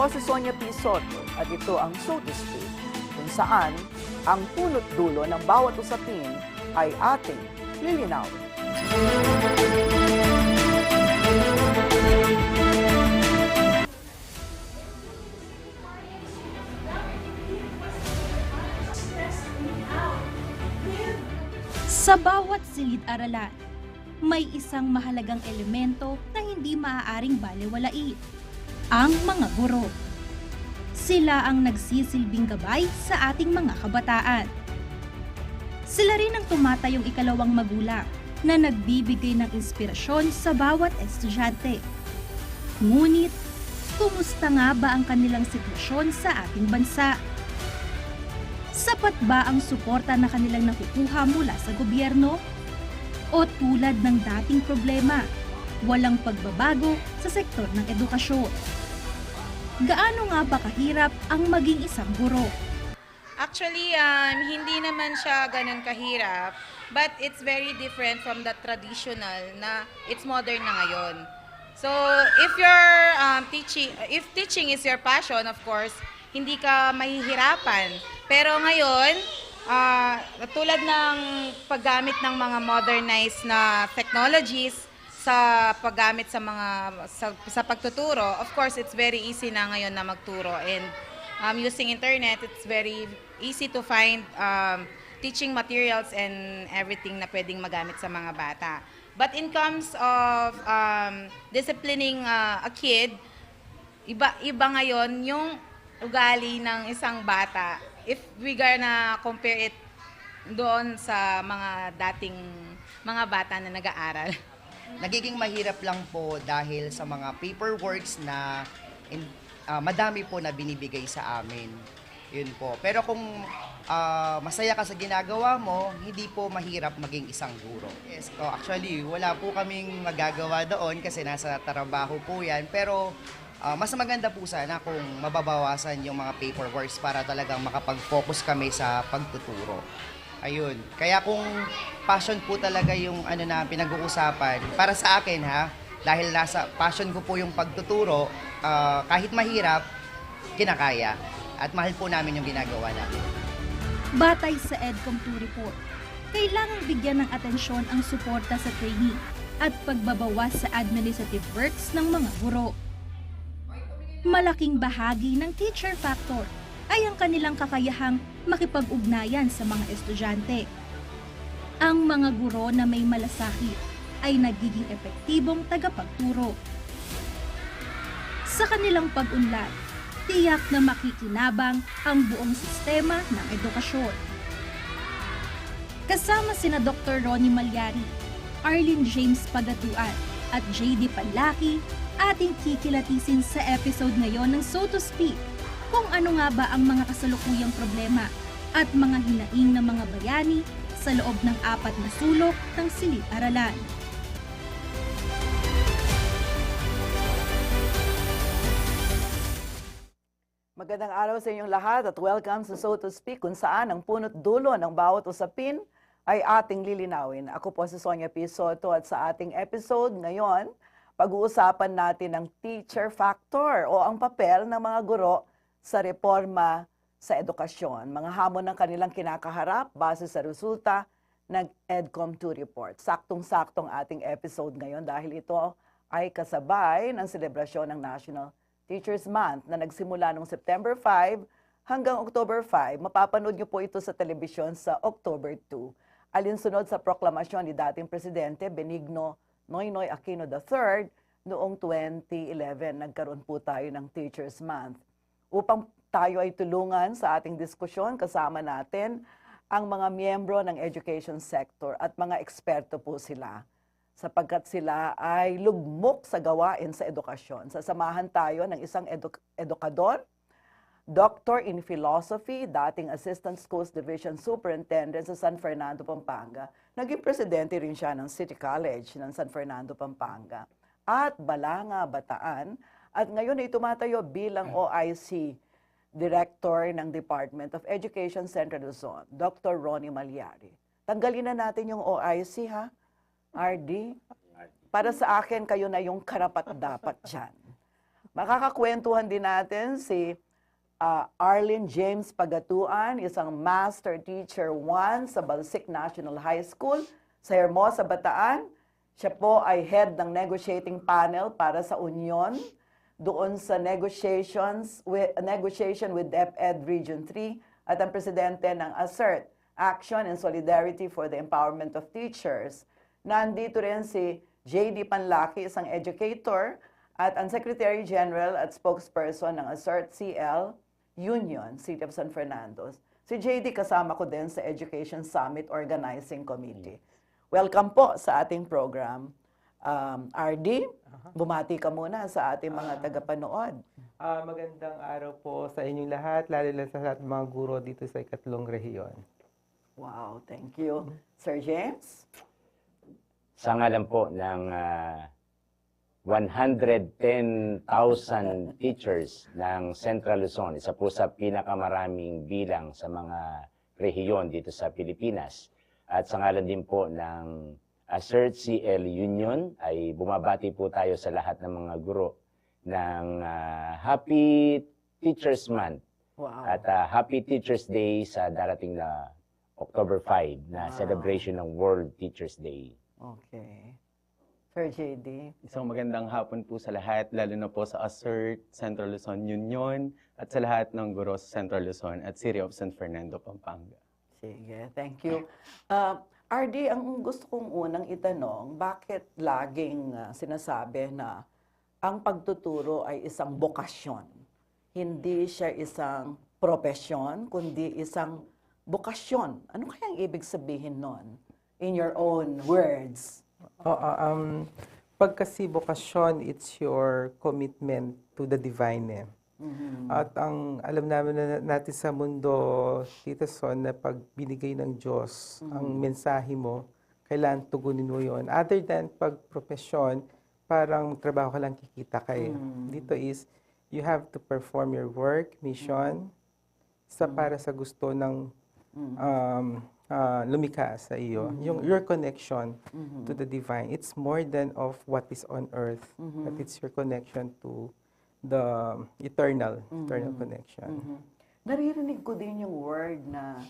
po si Sonia P. Soto at ito ang So to Speak, kung saan ang punot dulo ng bawat usapin ay ating lilinawin. Sa bawat silid-aralan, may isang mahalagang elemento na hindi maaaring balewalain, ang mga guro. Sila ang nagsisilbing gabay sa ating mga kabataan. Sila rin ang tumatayong ikalawang magulang na nagbibigay ng inspirasyon sa bawat estudyante. Ngunit, kumusta nga ba ang kanilang sitwasyon sa ating bansa? Sapat ba ang suporta na kanilang nakukuha mula sa gobyerno? O tulad ng dating problema, walang pagbabago sa sektor ng edukasyon? Gaano nga ba kahirap ang maging isang guro? Actually, hindi naman siya ganun kahirap, but it's very different from the traditional na it's modern na ngayon. So, if if teaching is your passion, of course, hindi ka mahihirapan. Pero ngayon, tulad ng paggamit ng mga modernized na technologies sa paggamit sa sa pagtuturo, of course, it's very easy na ngayon na magturo, and using internet, it's very easy to find teaching materials and everything na pwedeng magamit sa mga bata. But in terms of disciplining a kid, iba ngayon yung ugali ng isang bata if we gonna compare it doon sa mga dating mga bata na nag-aaral. Nagiging mahirap lang po dahil sa mga paperworks na madami po na binibigay sa amin. Yun po. Pero kung masaya ka sa ginagawa mo, hindi po mahirap maging isang guro. Yes, actually, wala po kaming magagawa doon kasi nasa trabaho po yan. Pero mas maganda po sana kung mababawasan yung mga paperworks para talagang makapag-focus kami sa pagtuturo. Ayun. Kaya kung passion po talaga yung na pinag-uusapan, para sa akin dahil nasa passion ko po yung pagtuturo, kahit mahirap, kinakaya. At mahal po namin yung ginagawa namin. Batay sa EDCOM2 report, kailangang bigyan ng atensyon ang suporta sa training at pagbabawas sa administrative works ng mga guro. Malaking bahagi ng teacher factor ay ang kanilang kakayahang makipag-ugnayan sa mga estudyante. Ang mga guro na may malasakit ay nagiging epektibong tagapagturo. Sa kanilang pag-unlad, tiyak na makikinabang ang buong sistema ng edukasyon. Kasama sina Dr. Ronnie Malyari, Arlene James Pagatuan at JD Panlaki, ating kikilatisin sa episode ngayon ng So to Speak kung ano nga ba ang mga kasalukuyang problema at mga hinaing ng mga bayani sa loob ng 4 na sulok ng silid-aralan. Magandang araw sa inyong lahat at welcome sa So to Speak, kung saan ang punot dulo ng bawat usapin ay ating lilinawin. Ako po si Sonia P. Soto at sa ating episode ngayon, pag-uusapan natin ang teacher factor o ang papel ng mga guro sa reforma sa edukasyon. Mga hamon ng kanilang kinakaharap base sa resulta ng EDCOM2 report. Saktong-saktong ating episode ngayon dahil ito ay kasabay ng selebrasyon ng National Teachers Month na nagsimula noong September 5 hanggang October 5. Mapapanood niyo po ito sa telebisyon sa October 2. Alinsunod sa proklamasyon ni dating Presidente Benigno Noynoy Aquino III noong 2011, nagkaroon po tayo ng Teachers Month. Upang tayo ay tulungan sa ating diskusyon, kasama natin ang mga miyembro ng education sector at mga eksperto po sila, sapagkat sila ay lugmok sa gawain sa edukasyon. Sasamahan tayo ng isang edukador, Doctor in Philosophy, dating Assistant Schools Division Superintendent sa San Fernando, Pampanga. Naging presidente rin siya ng City College ng San Fernando, Pampanga. At Balanga, Bataan. At ngayon ay tumatayo bilang OIC Director ng Department of Education Central Luzon, Dr. Ronnie Malyari. Tanggalin na natin yung OIC, ha? RD? Para sa akin, kayo na yung karapat-dapat dyan. Makakakwentuhan din natin si Arlene James Pagatuan, isang Master Teacher 1 sa Balsic National High School sa Hermosa, Bataan. Siya po ay head ng negotiating panel para sa Union doon sa negotiation with DepEd Region 3 at ang presidente ng ASERT, Action and Solidarity for the Empowerment of Teachers. Nandito rin si J.D. Panlaki, isang educator at ang Secretary General at spokesperson ng ASERT CL Union, City of San Fernando. Si J.D. kasama ko din sa Education Summit Organizing Committee. Welcome po sa ating program. RD, bumati ka muna sa ating mga tagapanood. Magandang araw po sa inyong lahat, lalo na sa lahat ng mga guro dito sa ikatlong rehiyon. Wow, thank you. Sir James? Sa ngalan po ng 110,000 teachers ng Central Luzon, isa po sa pinakamaraming bilang sa mga rehiyon dito sa Pilipinas. At sa ngalan din po ng ASERT CL Union, ay bumabati po tayo sa lahat ng mga guro ng Happy Teachers Month. Wow. At Happy Teachers Day sa darating na October 5 na celebration ng World Teachers Day. Okay. Sir JD? Isang magandang hapon po sa lahat, lalo na po sa ASERT, Central Luzon Union, at sa lahat ng guro sa Central Luzon at City of San Fernando, Pampanga. Sige, thank you. RD, ang gusto kong unang itanong, bakit laging sinasabi na ang pagtuturo ay isang bokasyon? Hindi siya isang propesyon, kundi isang bokasyon. Ano kayang ibig sabihin nun? In your own words. Pag kasi bokasyon, it's your commitment to the divine. At ang alam natin sa mundo, Tita Son, na pag binigay ng Diyos ang mensahe mo, kailangan tugunin mo yon. Other than pag profesyon, parang trabaho ka lang kikita kayo. Dito is, you have to perform your work, mission, para sa gusto ng lumikha sa iyo. Your connection to the divine, it's more than of what is on earth, but it's your connection to the eternal connection. Naririnig ko din yung word na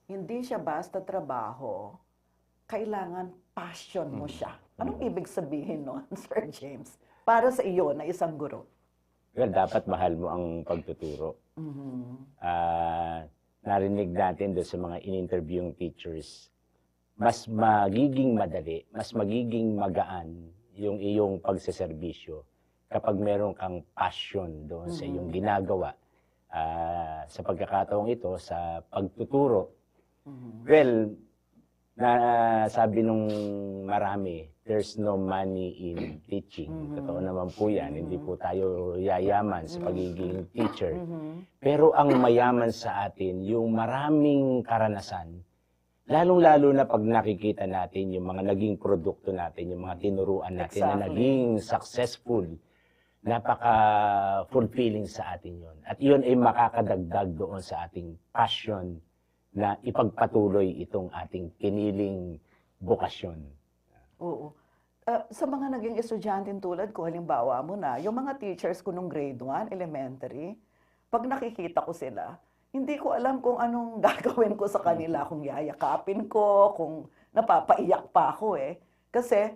hindi siya basta trabaho, kailangan passion mo siya. Anong ibig sabihin nun, Sir James? Para sa iyo na isang guro. Well, dapat mahal mo ang pagtuturo. Narinig natin doon sa mga in-interviewing teachers, mas magiging madali, mas magiging magaan yung iyong pagseserbisyo kapag meron kang passion doon sa iyong ginagawa. Sa pagkakataong ito, sa pagtuturo, well, sabi nung marami, there's no money in teaching. Totoo naman po yan. Hindi po tayo yayaman sa pagiging teacher. Pero ang mayaman sa atin, yung maraming karanasan, lalong-lalo na pag nakikita natin yung mga naging produkto natin, yung mga tinuruan natin na naging successful, napaka-fulfilling sa atin yun. At yun ay makakadagdag doon sa ating passion na ipagpatuloy itong ating piniling bokasyon. Oo. Sa mga naging estudyante tulad ko, halimbawa mo na, yung mga teachers ko nung grade 1, elementary, pag nakikita ko sila, hindi ko alam kung anong gagawin ko sa kanila, kung yayakapin ko, kung napapaiyak pa ako eh. Kasi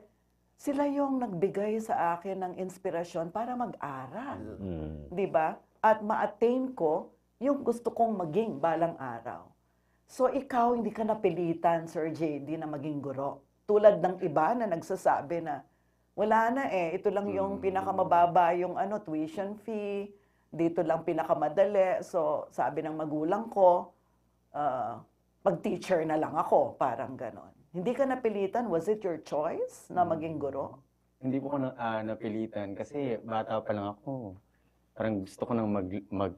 sila yung nagbigay sa akin ng inspirasyon para mag-aral. Di ba? At ma-attain ko yung gusto kong maging balang araw. So ikaw, hindi ka napilitan, Sir JD, na maging guro. Tulad ng iba na nagsasabi na, wala na eh, ito lang yung pinakamababa yung tuition fee, dito lang pinakamadali. So sabi ng magulang ko, mag-teacher na lang ako, parang ganon. Hindi ka napilitan? Was it your choice na maging guro? Hindi po ko napilitan kasi bata pa lang ako. Parang gusto ko nang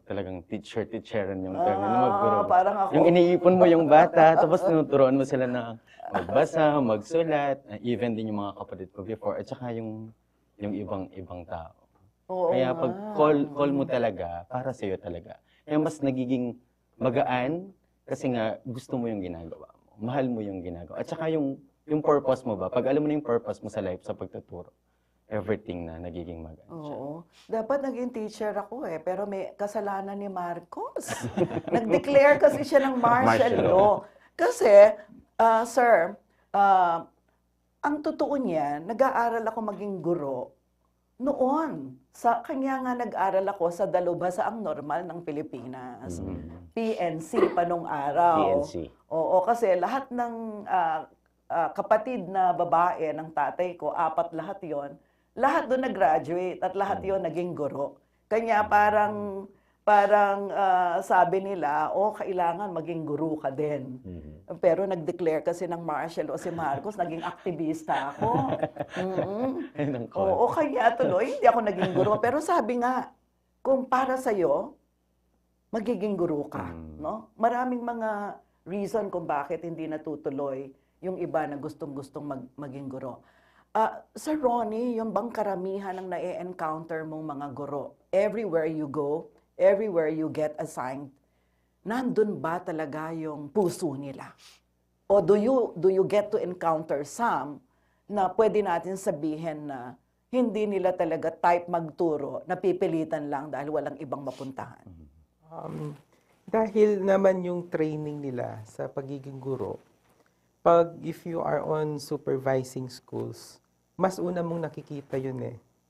talagang teacheran yung term na magguro. Parang ako. Yung iniipon mo yung bata, tapos tinuturuan mo sila na magbasa, magsulat, even din yung mga kapatid ko before, at saka yung ibang tao. Oo Kaya nga. pag call mo talaga, para sa'yo talaga. Kaya mas nagiging magaan kasi nga gusto mo yung ginagawa mo. Mahal mo yung ginagawa. At saka yung purpose mo ba, pag alam mo na yung purpose mo sa life, sa pagtuturo, everything na nagiging maganda siya. Oo. Dapat naging teacher ako pero may kasalanan ni Marcos. Nag-declare kasi siya ng martial Martial law. Kasi, sir, ang totoo niyan, nag-aaral ako maging guro noon. Kanya nga nag-aral ako sa Dalubhasaang Normal ng Pilipinas. PNC pa nung araw. PNC. Oo, kasi lahat ng kapatid na babae ng tatay ko, 4 lahat yon, lahat doon nag-graduate at lahat yon naging guro. Kanya parang sabi nila, kailangan maging guru ka din. Pero nag-declare kasi ng martial law si Marcos, naging aktivista ako. Ay, ng Oo, kaya tuloy, hindi ako naging guru. Pero sabi nga, kung para sa'yo, magiging guru ka. No? Maraming mga reason kung bakit hindi natutuloy yung iba na gustong-gustong maging guro. Sir Ronnie, yung bang karamihan ng na-encounter mong mga guro, everywhere you go, everywhere you get assigned, nandun ba talaga yung puso nila? O do you get to encounter some na pwede natin sabihin na hindi nila talaga type magturo, napipilitan lang dahil walang ibang mapuntahan? Dahil naman yung training nila sa pagiging guro, if you are on supervising schools, mas una mong nakikita yun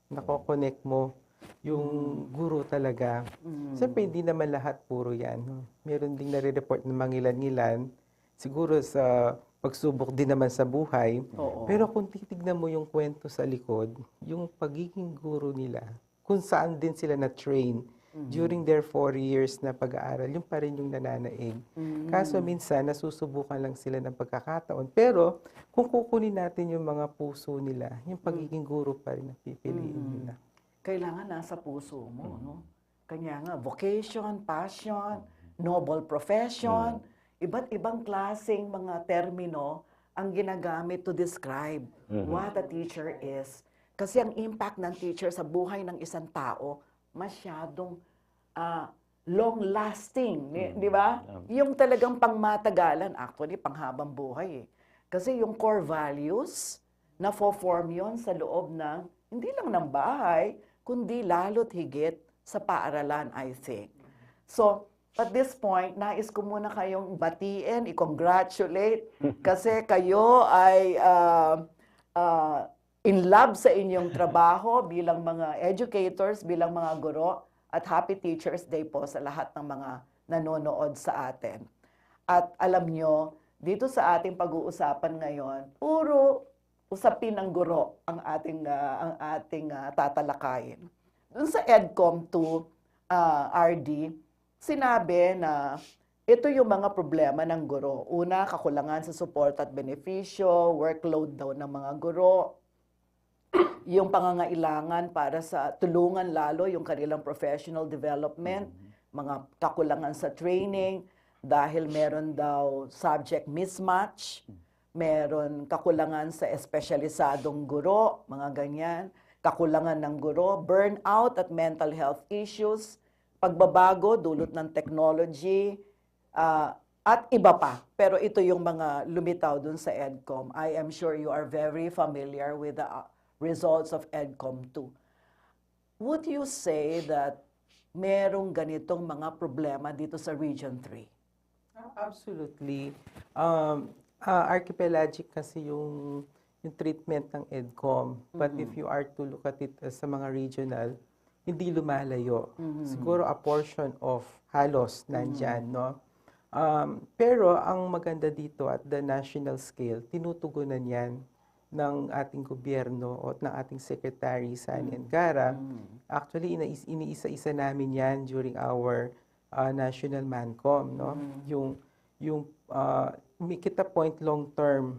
Nako-connect mo yung guro talaga. Siyempre, hindi naman lahat puro yan. No? Meron ding nare-report ng mangilan-ngilan. Siguro sa pagsubok din naman sa buhay. Oo. Pero kung titignan mo yung kwento sa likod, yung pagiging guro nila, kung saan din sila na-train during their 4 years na pag-aaral, yung pa rin yung nananaig. Kaso minsan, nasusubukan lang sila ng pagkakataon. Pero kung kukunin natin yung mga puso nila, yung pagiging guro pa rin na pipiliin nila. Kailangan nasa puso mo, no? Kanya nga, vocation, passion, noble profession, iba't ibang klaseng mga termino ang ginagamit to describe what a teacher is. Kasi ang impact ng teacher sa buhay ng isang tao, masyadong long-lasting, di ba? Yung talagang pangmatagalan, actually, panghabang buhay. Kasi yung core values, na-form yon sa loob ng, hindi lang ng bahay, kundi lalo't higit sa paaralan, I think. So, at this point, nais ko muna kayong batiin, i-congratulate, kasi kayo ay in love sa inyong trabaho bilang mga educators, bilang mga guro, at Happy Teachers Day po sa lahat ng mga nanonood sa atin. At alam nyo, dito sa ating pag-uusapan ngayon, puro usapin ng guro ang ating tatalakayin. Doon sa EDCOM 2 RD, sinabi na ito yung mga problema ng guro. Una, kakulangan sa support at benepisyo, workload daw ng mga guro, yung pangangailangan para sa tulungan lalo yung kanilang professional development, mga kakulangan sa training, dahil meron daw subject mismatch, meron kakulangan sa espesyalisadong guro, mga ganyan, kakulangan ng guro, burnout at mental health issues, pagbabago dulot ng technology, at iba pa. Pero ito yung mga lumitaw dun sa EDCOM. I am sure you are very familiar with the results of EDCOM 2. Would you say that merong ganitong mga problema dito sa Region 3? Absolutely. Archipelagic kasi yung treatment ng EDCOM. But if you are to look at it sa mga regional, hindi lumalayo. Siguro a portion of halos nandyan, no? Pero ang maganda dito at the national scale, tinutugunan yan ng ating gobyerno o ng ating Secretary Sani Angara. Actually, iniisa-isa namin yan during our National Mancom, no? Yung kita point long term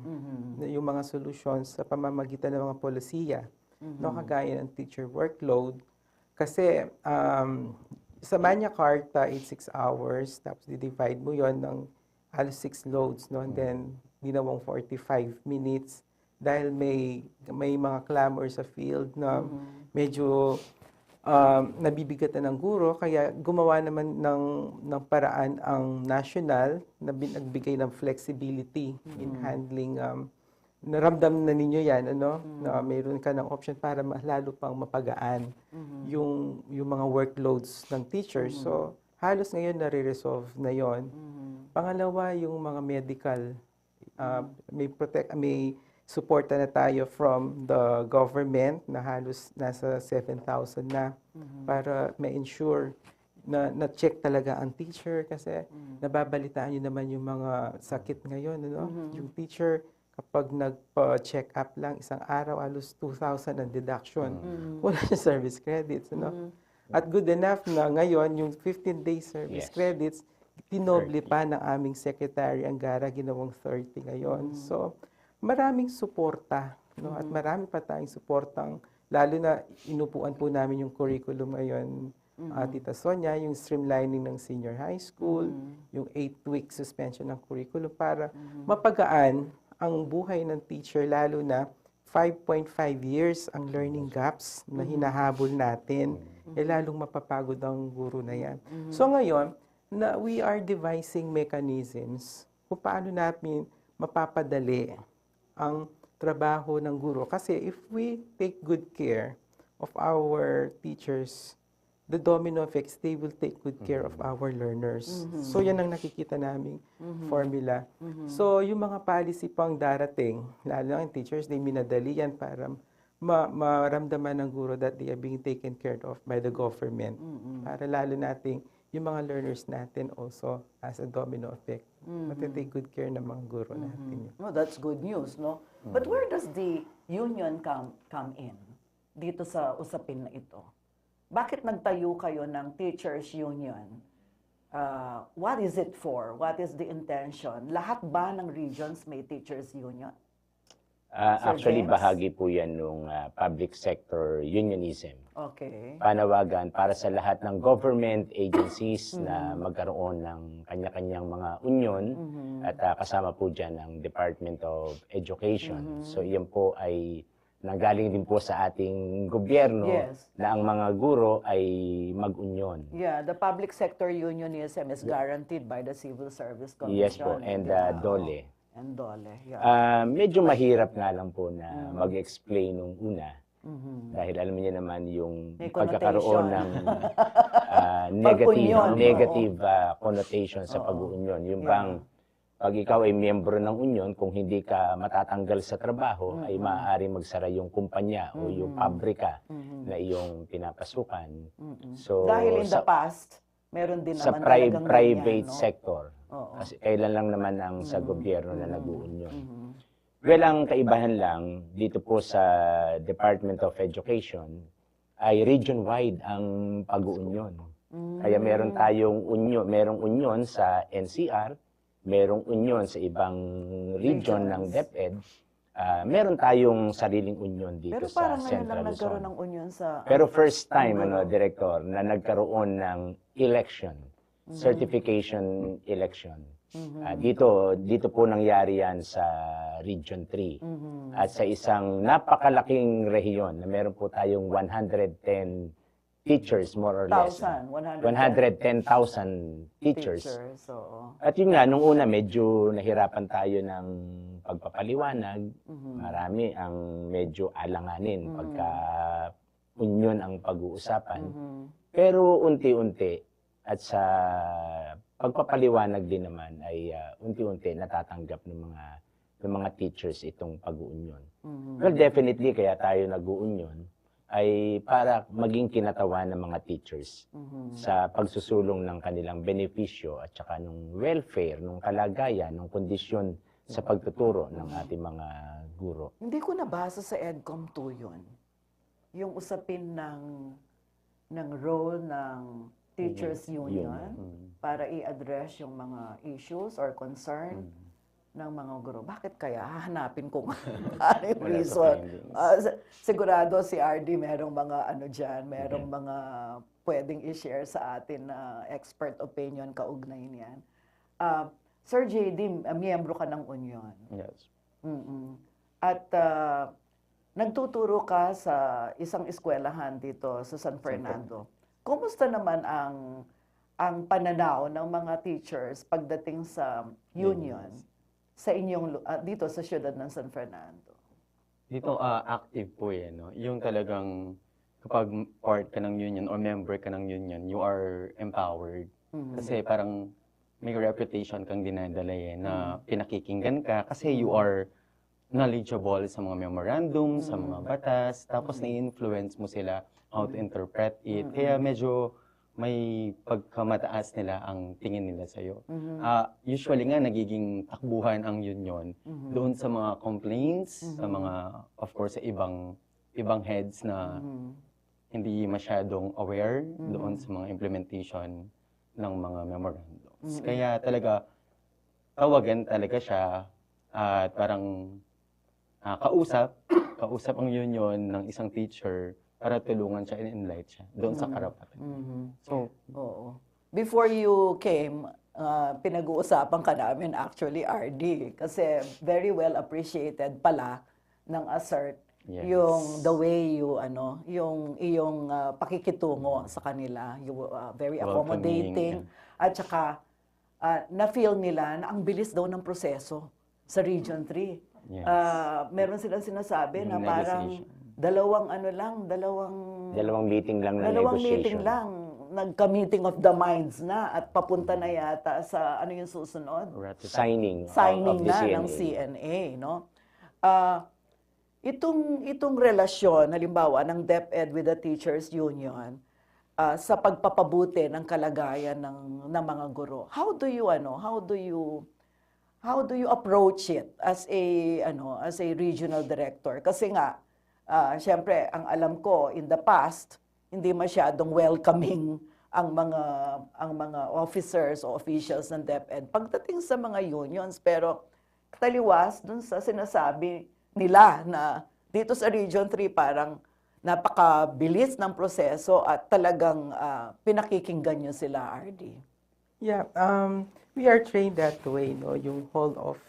yung mga solutions sa pamamagitan ng mga polisiya, no, kagaya ng teacher workload. Kasi sa Magna Carta, 6 hours, tapos di-divide mo yon ng halos 6 loads, no? And then ginawang 45 minutes dahil may mga clamor sa field na medyo nabibigatan ng guro, kaya gumawa naman ng paraan ang national na nagbigay ng flexibility in handling naramdam na ninyo yan, ano, na mayroon ka ng option para lalo pang mapagaan yung mga workloads ng teachers. So, halos ngayon nare-resolve na yon. Pangalawa, yung mga medical, may suporta na tayo from the government na halos nasa 7,000 na para ma-ensure na-check talaga ang teacher kasi nababalitaan nyo naman yung mga sakit ngayon. Ano? Yung teacher, kapag nagpa-check up lang isang araw, halos 2,000 ang deduction. Wala na service credits. Ano? At good enough na ngayon, yung 15-day service Yes. credits, tinoble pa ng aming secretary ang gara, ginawang 30 ngayon. So, maraming suporta. No? At marami pa tayong suportang, lalo na inupuan po namin yung curriculum ngayon, Tita Sonia, yung streamlining ng senior high school, yung 8-week suspension ng curriculum para mapagaan ang buhay ng teacher, lalo na 5.5 years ang learning gaps na hinahabol natin, lalong mapapagod ang guro na yan. So ngayon, we are devising mechanisms kung paano natin mapapadali ang trabaho ng guro. Kasi if we take good care of our teachers, the domino effects, they will take good care of our learners. So yan ang nakikita naming formula. So yung mga policy pang darating, lalo na yung teachers, they minadali yan para maramdaman ng guro that they are being taken care of by the government. Para lalo nating yung mga learners natin also as a domino effect. Matitake good care ng mga guro natin. No, that's good news, no? But where does the union come in dito sa usapin na ito? Bakit nagtayo kayo ng teachers union? What is it for? What is the intention? Lahat ba ng regions may teachers union? Actually, James? bahagi po yan ng public sector unionism. Okay. Panawagan para sa lahat ng government agencies na magkaroon ng kanya-kanyang mga union at kasama po dyan ang Department of Education. So iyan po ay nanggaling din po sa ating gobyerno Yes. na ang mga guro ay mag-union. Yeah, the public sector unionism is guaranteed by the Civil Service Commission. Yes po, and DOLE. And DOLE, yeah. Medyo mahirap nga lang po na mag-explain nung una. Dahil alam niyo naman yung May pagkakaroon ng Pag-union, negative connotation sa pag-union. Yung bang pag ikaw ay miyembro ng union, kung hindi ka matatanggal sa trabaho, ay maaaring magsara yung kumpanya o yung pabrika na iyong pinapasukan. So, Dahil in the sa, past, meron din sa naman talagang private ganyan, no? sector, Oo. kasi kailan lang naman ang sa gobyerno na nag-uunion. Well, ang kaibahan lang dito po sa Department of Education ay region-wide ang pag-uunion. Kaya meron tayong union, merong union sa NCR, merong union sa ibang region ng DepEd, meron tayong sariling union dito Pero sa parang ngayon lang Central nagkaroon Luzon. ng union sa... Pero first time, Director, na nagkaroon ng election, certification election. Dito po nangyari yan sa Region 3. At sa isang napakalaking rehiyon na meron po tayong 110 teachers, more or less. 110,000 teachers. Oo. At yun nga, nung una medyo nahirapan tayo ng pagpapaliwanag. Marami ang medyo alanganin pagka union ang pag-uusapan. Pero unti-unti at sa pagpapaliwanag din naman ay unti-unti natatanggap ng mga teachers itong pag-uunion. Well, definitely kaya tayo nag-uunion ay para maging kinatawan ng mga teachers sa pagsusulong ng kanilang benepisyo at saka ng welfare, ng kalagayan, ng kondisyon sa pagtuturo ng ating mga guro. Hindi ko nabasa sa EDCOM 2 yun. Yung usapin ng role ng teachers union para i-address yung mga issues or concern ng mga guro. Bakit kaya? Hahanapin ko ano yung reason. Sigurado si RD merong mga ano dyan, merong mga pwedeng i-share sa atin na expert opinion kaugnay niyan. Sir JD, miyembro ka ng union. Yes. At nagtuturo ka sa isang eskwelahan dito sa San Fernando. Kumusta naman ang pananaw ng mga teachers pagdating sa union? sa inyong dito sa siyudad ng San Fernando? Dito, active po no? Yung talagang kapag part ka ng union or member ka ng union, you are empowered. Kasi parang may reputation kang dinadala na pinakikinggan ka kasi you are knowledgeable sa mga memorandum, sa mga batas, tapos na-influence mo sila how to interpret it. Kaya medyo may pagkamataas nila ang tingin nila sa'yo. Usually nga, nagiging takbuhan ang union doon sa mga complaints, sa mga, of course, sa ibang heads na hindi masyadong aware doon sa mga implementation ng mga memorandums. Kaya talaga, tawagan talaga siya at parang kausap ang union ng isang teacher para tulungan siya and enlight siya doon sa karapatan. So, Oo. Before you came, pinag-uusapan ka namin actually, RD, kasi very well appreciated pala ng ASERT Yes. yung the way you yung iyong pakikitungo sa kanila, you very accommodating, at saka na-feel nila na ang bilis daw ng proseso sa Region 3. Yes. Meron silang sinasabi na Yung parang negotiation. Dalawang meeting lang ng dalawang negotiation. meeting lang, nagka-meeting of the minds na at papunta na yata sa ano yung susunod? Signing, Signing of the na CNA. ng CNA, no? Itong relasyon, halimbawa, ng DepEd with the Teachers Union sa pagpapabuti ng kalagayan ng mga guro. How do you approach it as a regional director? Kasi nga, syempre, ang alam ko in the past, hindi masyadong welcoming ang mga officers o officials ng DepEd pagdating sa mga unions, pero taliwas dun sa sinasabi nila na dito sa Region 3 parang napakabilis ng proseso at talagang pinakikinggan nyo sila, RD. Yeah, we are trained that way, no, yung whole of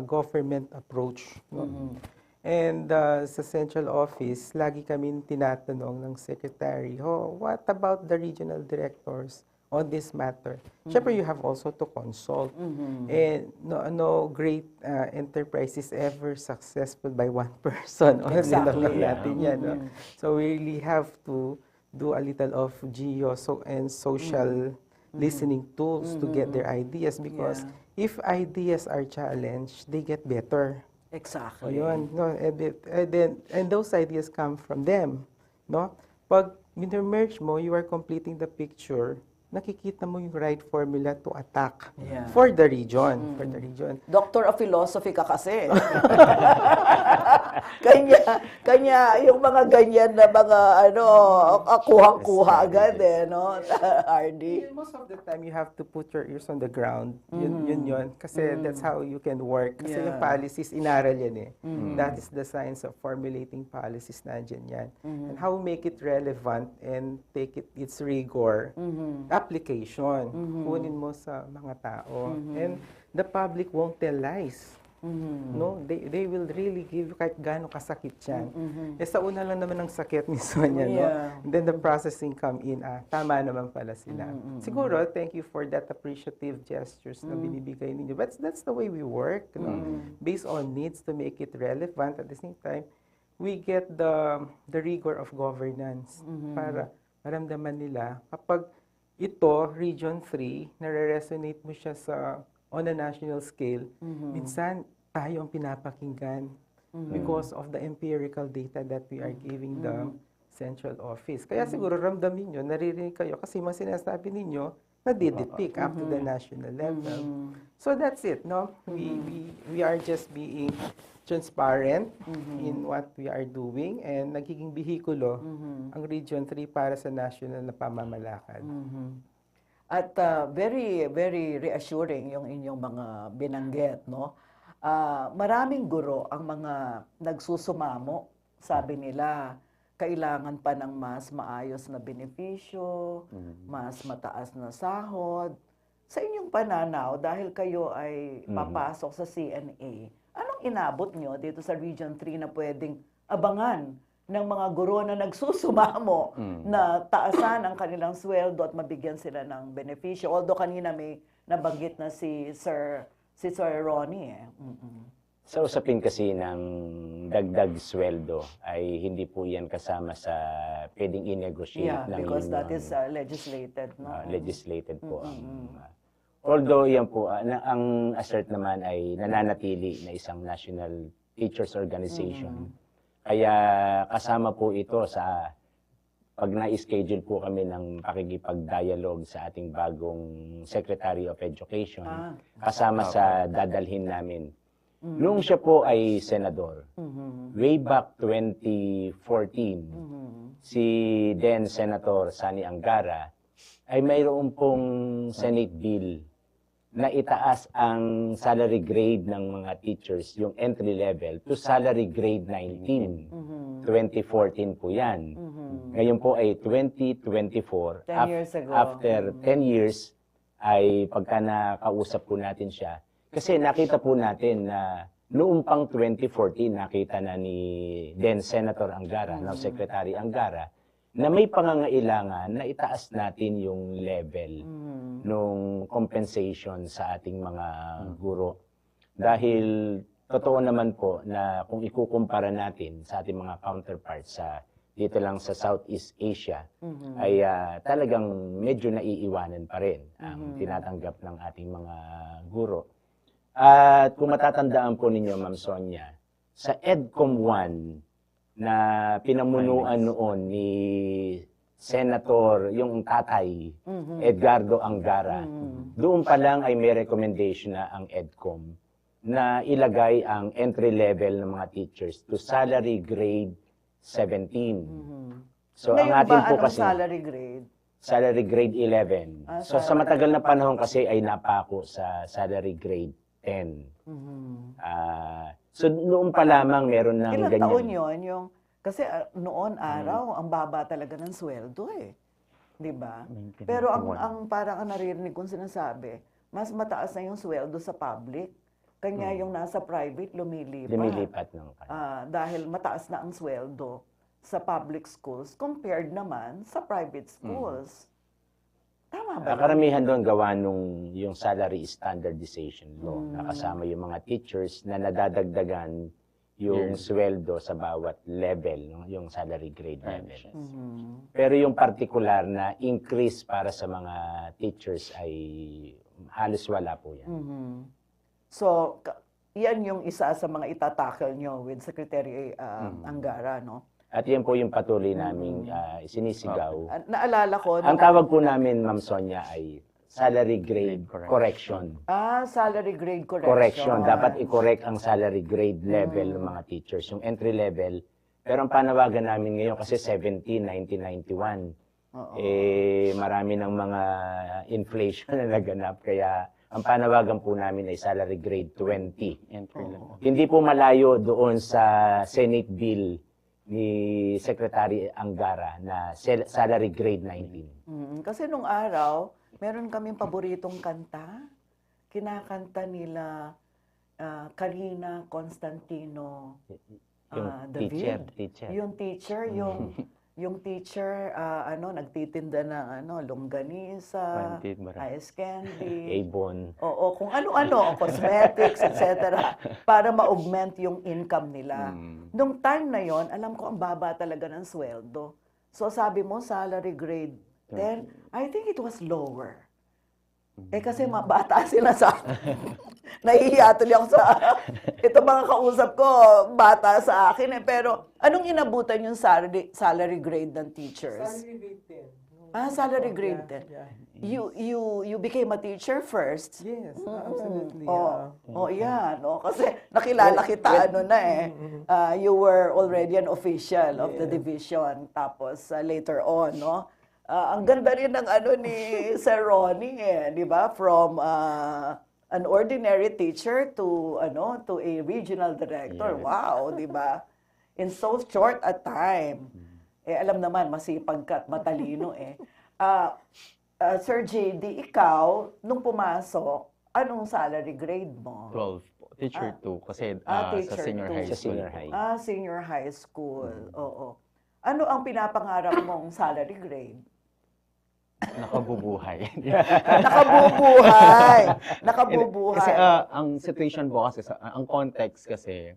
government approach, no. And sa central office, lagi kami tinatanong ng secretary, what about the regional directors on this matter? Siyempre, you have also to consult. And no great enterprise is ever successful by one person. Exactly, Natin yan, no? So we really have to do a little of and social listening tools to get their ideas, because if ideas are challenged, they get better. Exactly. Yun, no, and those ideas come from them, no? Pag merge mo, you are completing the picture, nakikita mo yung right formula to attack for the region, Doctor of Philosophy ka kasi. kanya yung mga ganyan na mga kuha agad no, RD. Most of the time, you have to put your ears on the ground. Yun. Kasi that's how you can work. Kasi yung policies, inaral yan eh. That is the science of formulating policies, nandyan yan. And how make it relevant and take its rigor, application, kunin mo sa mga tao. And the public won't tell lies. No, they will really give you kahit gaano kasakit yan. Sa una lang naman ang sakit minsan yan, no? And then the processing come in, tama naman pala sila. Siguro, thank you for that appreciative gestures na binibigay ninyo. But that's the way we work, no? Based on needs to make it relevant. At the same time, we get the rigor of governance para maramdaman nila kapag ito, Region 3, nare-resonate mo siya on a national scale, minsan tayo ang pinapakinggan because of the empirical data that we are giving the central office. Kaya siguro ramdam ninyo, naririnig kayo kasi mga sinasabi ninyo, nadidepict up to the national level. So that's it, no? We are just being transparent in what we are doing and nagiging bihikulo ang Region 3 para sa national na pamamalakad. At very, very reassuring yung inyong mga binanggit, no? Maraming guro ang mga nagsusumamo. Sabi nila, kailangan pa ng mas maayos na benepisyo, mas mataas na sahod. Sa inyong pananaw, dahil kayo ay papasok sa CNA, anong inabot nyo dito sa Region 3 na pwedeng abangan ng mga guro na nagsusumamo na taasan ang kanilang sweldo at mabigyan sila ng benepisyo? Although kanina may nabanggit na si Sir si Sir Ronnie eh. Sa usapin kasi ng dagdag sweldo ay hindi po yan kasama sa pwedeng i-negotiate Yeah, ng because that union. is legislated, no? Legislated po ang although yan po ang assert naman ay nananatili na isang national teachers organization. Kaya kasama po ito sa pag na-schedule po kami ng pakikipag-dialogue sa ating bagong Secretary of Education, kasama sa dadalhin namin. Noong siya po ay senador, way back 2014, si then Senator Sani Angara ay mayroon pong Senate bill na itaas ang salary grade ng mga teachers, yung entry level, to salary grade 19. 2014 po yan. Ngayon po ay 2024. 10 years ago. After 10 years, ay pagka nakausap po natin siya, kasi nakita po natin na noong pang 2014, nakita na ni then Senator Angara, now Secretary Angara, na may pangangailangan na itaas natin yung level nung compensation sa ating mga guro. Dahil totoo naman po na kung ikukumpara natin sa ating mga counterparts sa dito lang sa Southeast Asia, ay talagang medyo naiiwanan pa rin ang tinatanggap ng ating mga guro. At kung matatandaan po ninyo, Ma'am Sonia, sa EDCOM 1 na pinamunuan noon ni Senator, yung tatay, Edgardo Angara, doon pa lang ay may recommendation na ang EDCOM na ilagay ang entry level ng mga teachers to salary grade 17. So ang Ngayon atin ba, po anong kasi salary grade? salary grade 11. So sa matagal na panahon kasi ay napako sa salary grade 10. So noon pa lamang meron ng Ilang ganyan. taon yun? Kasi noon araw, ang baba talaga ng sweldo eh. Di ba? Pero ang parang ang naririnig kong sinasabi, mas mataas na yung sweldo sa public. Kanya yung nasa private, lumilipat. Lumilipat ng Dahil mataas na ang sweldo sa public schools compared naman sa private schools. Tama ba? Karamihan doon gawa nung yung salary standardization law. Nakasama yung mga teachers na nadadagdagan yung sweldo sa bawat level, yung salary grade level. Pero yung particular na increase para sa mga teachers ay halos wala po yan. So, yan yung isa sa mga itatackle nyo with Secretary Angara, no? At yan po yung patuloy naming sinisigaw. Naalala ko, Ang tawag po namin, Ma'am Sonia, ay salary grade correction. salary grade Correction. Dapat i-correct ang salary grade level ng mga teachers, yung entry level. Pero ang panawagan namin ngayon, kasi 1991, marami ng mga inflation na naganap. Kaya ang panawagan po namin ay salary grade 20. Entry level. Hindi po malayo doon sa Senate bill ni Secretary Angara na salary grade 19. Kasi nung araw, meron kaming paboritong kanta. Kinakanta nila Karina Constantino Yung David. teacher. Yung teacher, yung teacher, nagtitinda ng longganisa, Bandit, marami. ice candy. Avon. Oo, kung ano-ano, cosmetics, etc. para ma-augment yung income nila. Nung time na yon, alam ko ang baba talaga ng sweldo. So sabi mo, salary grade 10, I think it was lower. Kasi bata sila sa nahihiya tuloy ako sa ito mga kausap ko, bata sa akin eh. Pero anong inabutan yung salary grade ng teachers? Salary grade 10. Salary grade 10. Yeah. You became a teacher first? Yes, absolutely. Yan. Kasi nakilala kita, you were already an official of the division. Tapos later on, ang ganda rin ng ni Sir Ronnie, di ba? From an ordinary teacher to a regional director. Yes. Wow, di ba? In so short a time. Alam naman, masipag ka at matalino Sir JD, ikaw, nung pumasok, anong salary grade mo? 12 po. Teacher 2 kasi teacher sa senior two. high Sa school. senior high. Senior high school. Oo. Ano ang pinapangarap mong salary grade? nakabubuhay. Nakabubuhay. Nakabubuhay. Kasi ang situation po kasi, ang context kasi,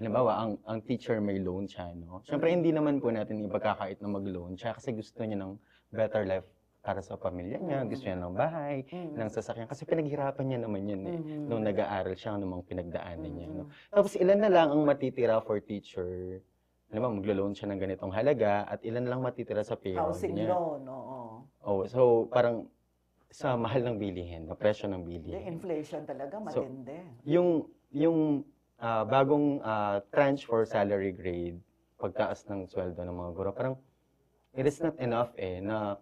halimbawa, ang teacher may loan siya, no? Siyempre, hindi naman po natin ipagkakait na mag-loan siya kasi gusto niya ng better life para sa pamilya niya, gusto niya ng bahay, ng sasakyan. Kasi pinaghirapan niya naman yun eh, nung nag-aaral siya, nung mga pinagdaanan niya. No? Tapos ilan na lang ang matitira for teacher. Alam mo, maglo-loan siya ng ganitong halaga at ilan lang matitira sa payroll Housing niya. loan, oo. Oh, so parang sa mahal ng bilihin, na presyo ng Yung bilihin. inflation talaga So, matindi. Yung bagong tranche for salary grade, pagtaas ng sweldo ng mga guro, parang it is not enough na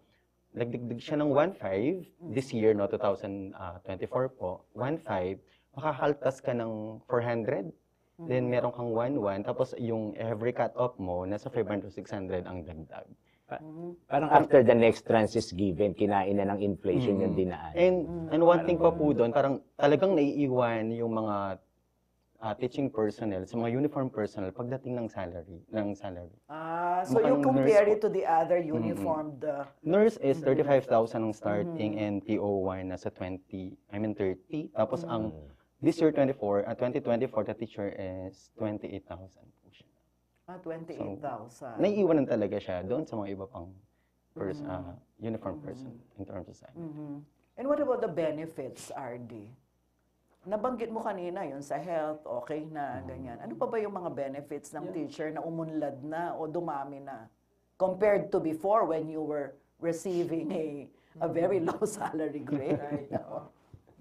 nagdagdag siya ng 1.5 this year, no, 2024 po, 1.5, makakaltas ka ng 400, then meron kang 1.1, tapos yung every cut-off mo, nasa 500 to 600 ang dagdag. Parang after the next tranche is given, kinain na ng inflation yung dinaan. And one thing pa po doon, parang talagang naiiwan yung mga teaching personnel, sa mga uniform personnel, pagdating ng salary. So you Mukhang compare nurse it to the other uniformed... Nurse is 35,000 ang starting and PO1 nasa 30. Tapos ang this year 2024 the teacher is 28,000 po siya. 28,000. Naiiwanan talaga siya doon sa mga iba pang uniform person in terms of salary. And what about the benefits, RD? Nabanggit mo kanina yun sa health, okay na, ganyan. Ano pa ba yung mga benefits ng teacher na umunlad na o dumami na? Compared to before when you were receiving a very low salary grade.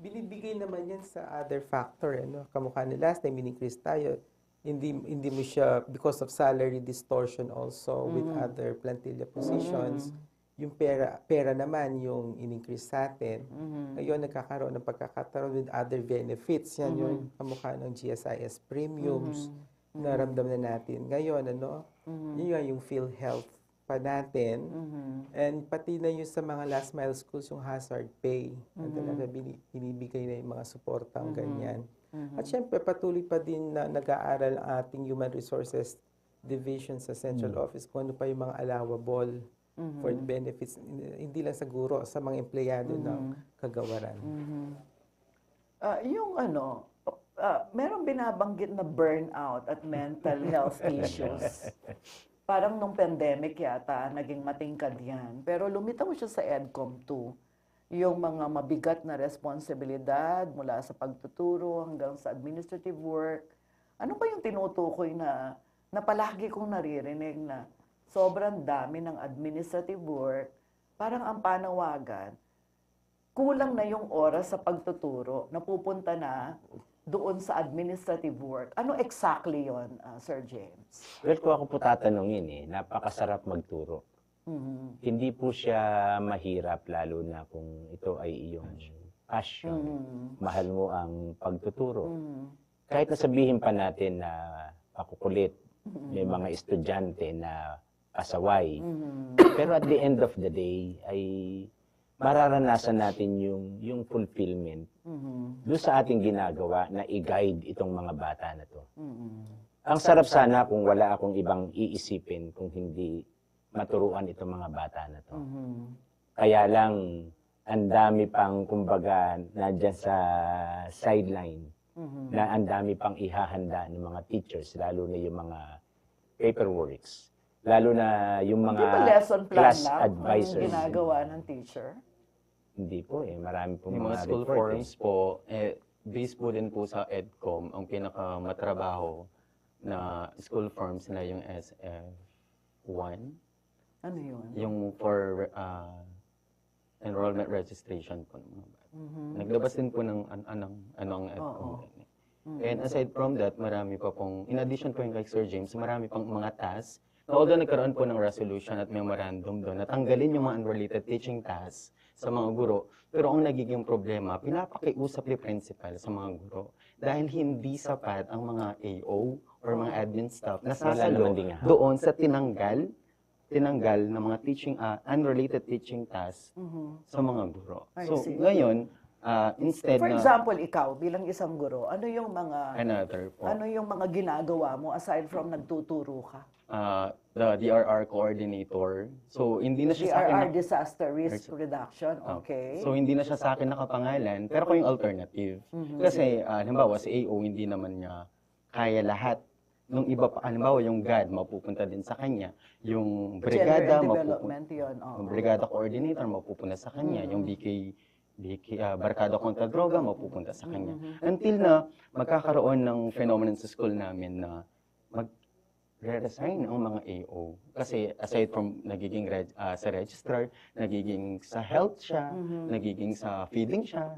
Binibigay naman yan sa other factor. Ano? Kamukha ni last time, in-increase tayo. Hindi mo siya, because of salary distortion also with other plantilla positions, yung pera naman yung in-increase sa atin. Ngayon, nagkakaroon ng pagkakataon with other benefits. Yan yung kamukha ng GSIS premiums na ramdaman na natin. Ngayon, yun yung PhilHealth pa natin. And pati na yung sa mga last mile schools, yung hazard pay. Na talaga binibigay na yung mga suportang ganyan. At syempre, patuloy pa din na nag-aaral ang ating Human Resources Division sa Central Office kung ano pa yung mga allowable for the benefits, hindi lang sa guro, sa mga empleyado ng kagawaran. Meron binabanggit na burnout at mental health issues. Parang nung pandemic yata, naging matingkad yan. Pero lumitaw siya sa EDCOM 2. Yung mga mabigat na responsibilidad mula sa pagtuturo hanggang sa administrative work. Ano ba yung tinutukoy na palagi kong naririnig na sobrang dami ng administrative work, parang ang panawagan, kulang na yung oras sa pagtuturo, napupunta na doon sa administrative work. Ano exactly yon, Sir James? Well, kung ako po tatanungin napakasarap magturo. Hindi po siya mahirap, lalo na kung ito ay iyong passion. Mahal mo ang pagtuturo. Kahit na sabihin pa natin na pakukulit, may mga estudyante na pasaway. Pero at the end of the day, ay mararanasan natin yung fulfillment doon sa ating ginagawa na i-guide itong mga bata na to. Ang sarap sana kung wala akong ibang iisipin kung hindi maturuan itong mga bata na to. Kaya lang, ang dami pang, kumbaga, nandyan sa sideline, na ang dami pang ihahanda ng mga teachers, lalo na yung mga paperworks. Lalo na yung mga Di ba lesson plan class lang advisors. ang ginagawa ng teacher? Hindi po marami pong Yung mga mga school report forms po, based po din po sa EDCOM, ang pinakamatrabaho na school forms na yung SF1, Ano yun? yung for enrollment registration po ng mga bata. Naglabas din po ng ang EDCOM. And aside from that, marami pa pong, in addition po yung kay Sir James, marami pang mga tasks. Although nagkaroon po ng resolution at memorandum doon, natanggalin yung mga unrelated teaching tasks sa mga guro. Pero ang nagiging problema, pinapakiusap ni principal sa mga guro dahil hindi sapat ang mga AO or mga admin staff na sasalo doon sa tinanggal ng mga teaching unrelated teaching tasks sa mga guro. I So see. ngayon, instead For na example, ikaw bilang isang guro, ano yung mga another po. ginagawa mo aside from nagtuturo ka? the DRR coordinator. So, hindi na siya sa akin DRR, Disaster Risk Reduction. Okay. So, hindi na siya sa akin nakapangalan, pero ako yung alternative. Kasi, halimbawa, si AO, hindi naman niya kaya lahat. Nung iba pa, halimbawa, yung GAD, mapupunta din sa kanya. Yung brigada, Gender and Development yun. yung brigada coordinator, mapupunta sa kanya. Yung Barkada kontra Droga, mapupunta sa kanya. Until na magkakaroon ng phenomenon sa school namin na mag-resign ang mga AO. Kasi aside from nagiging sa registrar, nagiging sa health siya, nagiging sa feeding siya.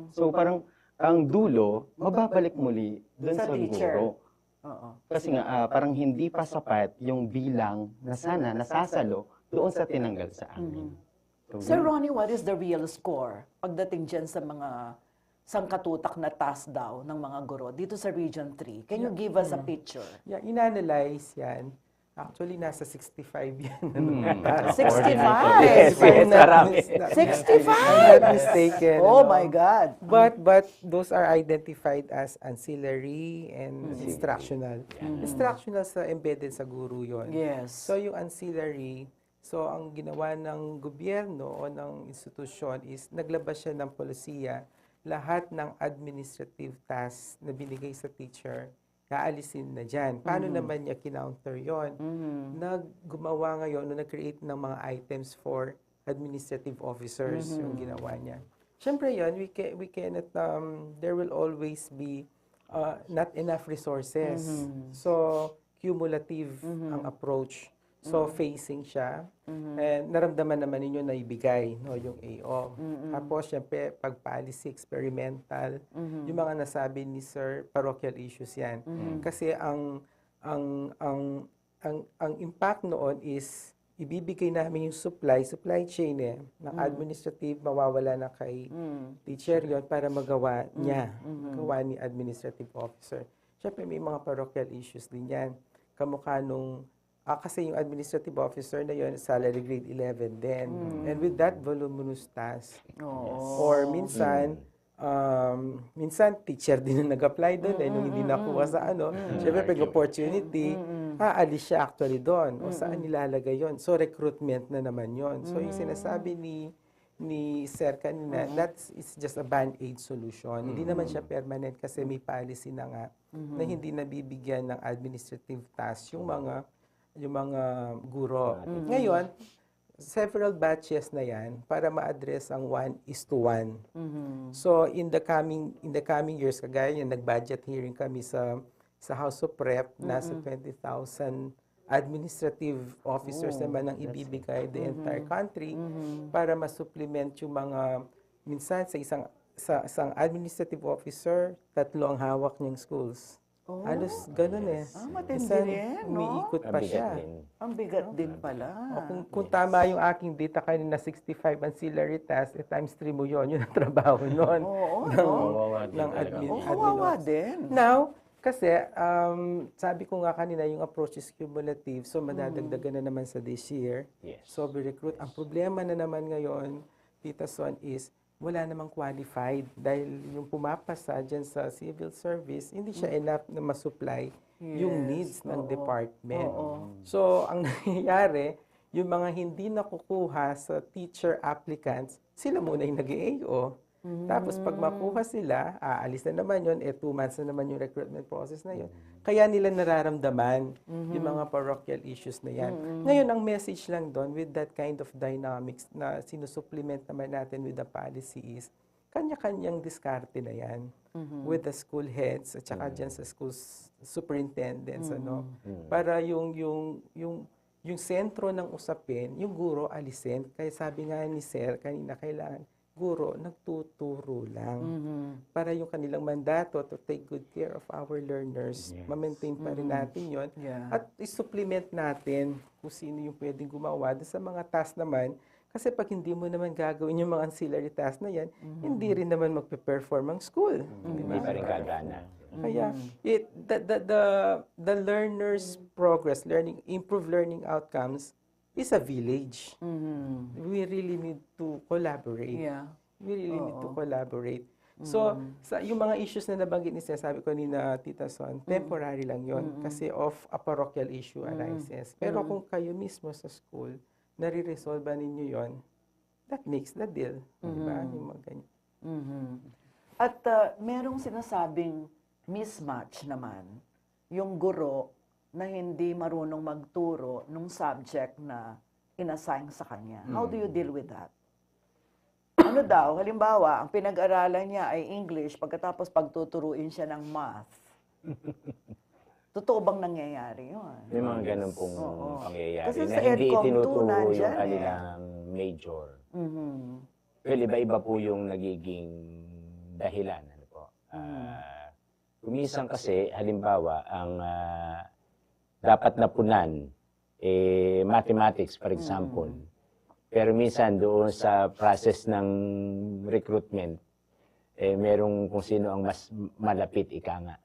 So parang ang dulo, mababalik muli dun Sa sa teacher. guro. Oo. Kasi nga, parang hindi pa sapat yung bilang na sana nasasalo doon sa tinanggal sa amin. So, Sir Ronnie, what is the real score pagdating dyan sa mga sangkatutak na task daw ng mga guro dito sa Region 3? Can you give us a picture? Yeah, inanalyze yan. Actually, nasa 65 yan. 65? Yes, marami. 65? I'm not mistaken. Oh ano. my God. But those are identified as ancillary and instructional. Instructional sa embedded sa guro yon. Yes. So yung ancillary, so ang ginawa ng gobyerno o ng institusyon is naglabas siya ng polisiya, lahat ng administrative tasks na binigay sa teacher, kaalisin na dyan. Paano naman niya kinounter yon? Naggumawa ngayon, nag-create ng mga items for administrative officers yung ginawa niya. Siyempre yun, we cannot, there will always be not enough resources. So, cumulative ang approach. So, facing siya. And naramdaman naman ninyo na ibigay no, yung AO. Tapos, syempre, pag-policy, experimental, yung mga nasabi ni Sir, parochial issues yan. Kasi ang impact noon is ibibigay namin yung supply chain ng administrative, mawawala na kay teacher yon para magawa niya, gawa ni administrative officer. Syempre, may mga parochial issues din yan. Kamukha nung kasi yung administrative officer na yun, salary grade 11 din. And with that voluminous task. Or minsan, minsan teacher din na nag-apply doon nung hindi nakuha sa ano. Siyempre, pag opportunity, aalis siya actually doon. O saan nilalagay yon? So, recruitment na naman yon. So, yung sinasabi ni Sir kanina, it's just a band-aid solution. Hindi naman siya permanent kasi may policy na nga na hindi nabibigyan ng administrative task yung mga guro. Ngayon, several batches na yan para ma-address ang 1:1. So, in the coming years, kagaya yan, nag-budget hearing kami sa House of Rep, nasa 20,000 administrative officers naman ang ibibigay the entire country para ma-supplement yung mga, minsan sa isang administrative officer, 3 ang hawak niyang schools. Halos ganun eh. Matindi Minsan, rin, no? umiikot pa Mabigat siya. din. Ang bigat din pala. Kung tama yung aking data kanina, 65 ancillary tasks, times 3 mo yun ang trabaho nun. Oo, kawawa din ng talaga. admin. kawawa din. Now, kasi, sabi ko nga kanina, yung approach is cumulative, so madadagdagan na naman sa this year. Yes. So, we recruit. Ang problema na naman ngayon, Tita Son, is wala namang qualified dahil yung pumapasa dyan sa civil service, hindi siya enough na masupply yung needs ng department. So, ang nangyayari, yung mga hindi nakukuha sa teacher applicants, sila muna yung nag-AO. Tapos pag makuha sila, aalis na naman yun, 2 months na naman yung recruitment process na yun. Kaya nila nararamdaman yung mga parochial issues na yan. Ngayon, ang message lang doon with that kind of dynamics na sinusupplement naman natin with the policy is, kanya-kanyang diskarte na yan with the school heads at saka dyan sa school superintendents. Para yung sentro ng usapin, yung guro alisin. Kaya sabi nga ni Sir, kanina kailangan, guro, nagtuturo lang. Para yung kanilang mandato to take good care of our learners, ma-maintain pa rin natin yun. At i-supplement natin kung sino yung pwedeng gumawa sa mga task naman. Kasi pag hindi mo naman gagawin yung mga ancillary task na yan, hindi rin naman magpe-perform ang school. Hindi pa rin gagana. Kaya the learner's progress, improved learning outcomes, is a village. We really need to collaborate. Yeah. We really need to collaborate. So, yung mga issues na nabanggit ni sabi ko ni na Tita Son, temporary lang yon kasi of a parochial issue arises. Pero kung kayo mismo sa school, nare-resolve ninyo yon, that makes the deal. Diba? Yung mga ganyan. At merong sinasabing mismatch naman, yung guro na hindi marunong magturo nung subject na inassign sa kanya. How do you deal with that? Ano daw, halimbawa, ang pinag-aralan niya ay English, pagkatapos pagtuturuin siya ng math. Totoo bang nangyayari yun? May mga ganun pong pangyayari Kasi na sa hindi EdCom itinuturo 2 nandyan yung eh. kanilang major. Well, iba-iba po yung nagiging dahilan. Ano po. Kuminsan kasi, halimbawa, ang dapat napunan, mathematics, for example. Pero minsan doon sa process ng recruitment, merong kung sino ang mas malapit, ika nga.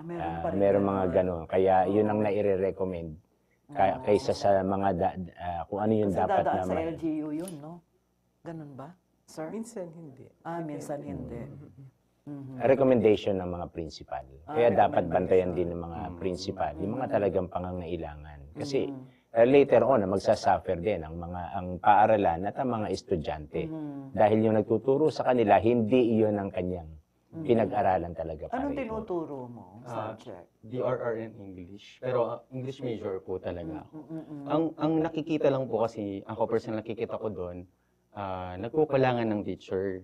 Meron pa rin Merong ganun. mga gano'n. Kaya yun ang naire-recommend. Kaysa sa mga, kung ano yung Kasi dapat dadaan sa naman. LGU yun, no? Ganun ba, sir? Minsan hindi. Minsan hindi. Recommendation ng mga principal. Kaya dapat bantayan din ng mga principal, yung mga talagang pangangailangan. Kasi later on, magsasuffer din ang paaralan at ang mga estudyante. Dahil yung nagtuturo sa kanila, hindi iyon ang kanyang pinag-aralan talaga. Anong pareho. tinuturo mo, subject? DRR in English. Pero English major po talaga ako. Ang nakikita lang po kasi, ako personal nakikita ko doon, nagkukulangan ng teacher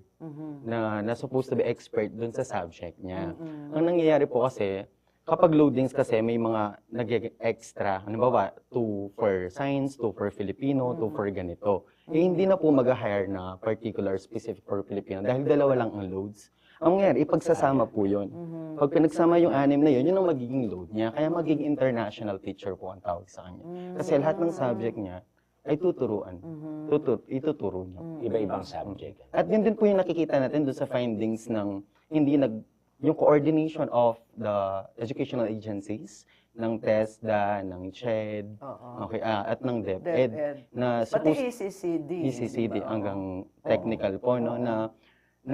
na supposed to be expert doon sa subject niya. Ang nangyayari po kasi, kapag loadings kasi may mga nag-extra, halimbawa, 2 for science, 2 for Filipino, 2 for ganito. Hindi na po mag-hire na particular specific for Filipino dahil dalawa lang ang loads. Ang mangyayari, ipagsasama po yun. Pag pinagsama yung 6 na yun ang magiging load niya. Kaya magiging international teacher po ang tawag sa kanya. Kasi lahat ng subject niya ay tuturuan. Ituturo niya. Iba-ibang subject. At yun din po yung nakikita natin doon sa findings ng yung coordination of the educational agencies, ng TESDA, ng CHED, okay, at ng DepEd, na Pati ECCD. ECCD diba? hanggang technical po, no, na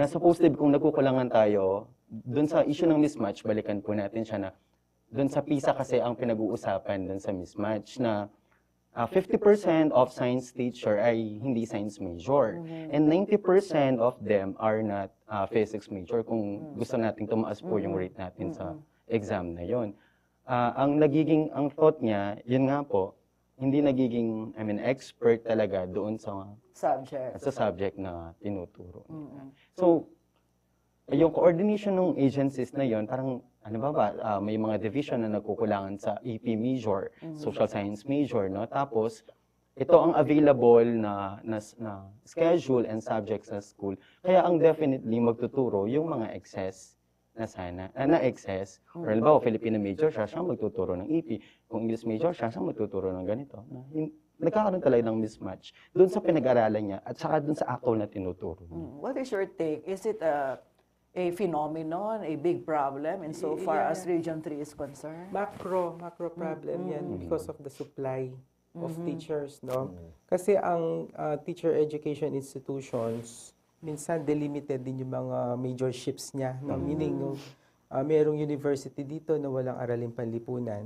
supposed to be, kung nagkukulangan tayo, doon sa issue ng mismatch, balikan po natin siya na, doon sa PISA kasi ang pinag-uusapan doon sa mismatch na 50% of science teacher ay hindi science major. And 90% of them are not physics major kung gusto nating tumaas po yung rate natin sa exam na yon. Ang thought niya, yun nga po, hindi nagiging, expert talaga doon sa subject na tinuturo. So, yung coordination ng agencies na yon, parang may mga division na nagkukulangan sa AP major, social science major, no? Tapos, ito ang available na schedule and subjects sa school. Kaya ang definitely magtuturo yung mga excess na excess. Or halimbawa, Filipino major, siya magtuturo ng AP. Kung English major, siya magtuturo ng ganito. Nagkakaroon talaga ng mismatch doon sa pinag-aralan niya at saka doon sa actual na tinuturo niya. What is your take? Is it a phenomenon, a big problem insofar as Region 3 is concerned? Macro problem yan because of the supply of teachers, no? Kasi ang teacher education institutions, minsan delimited din yung mga majorships niya, no? Meaning, merong university dito na walang araling panlipunan.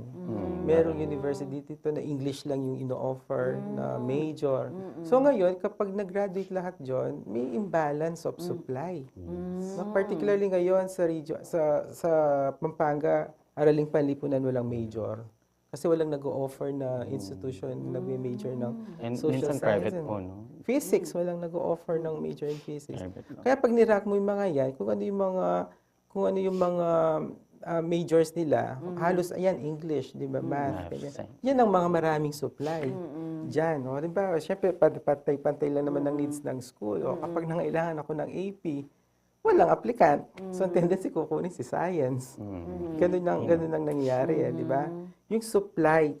Merong university dito na English lang yung ino-offer na major. So ngayon, kapag nag-graduate lahat dyan, may imbalance of supply. No, particularly ngayon sa Pampanga, araling panlipunan walang major. Kasi walang nag-o-offer na institution na may major ng And social minsan science. private po, no? Physics, walang nag-o-offer ng major in physics. Private lang. Kaya pag nirak mo yung mga yan, kung ano yung mga majors nila, halos ayan, English, di ba, math, ganyan. Science. Yan ang mga maraming supply. Diyan, o, di ba, syempre, pantay-pantay lang naman ng needs ng school. O, kapag nangailangan ako ng AP, walang applicant. So, ang tendency kukunin si science. Ganun ang nangyayari, di ba? Yung supply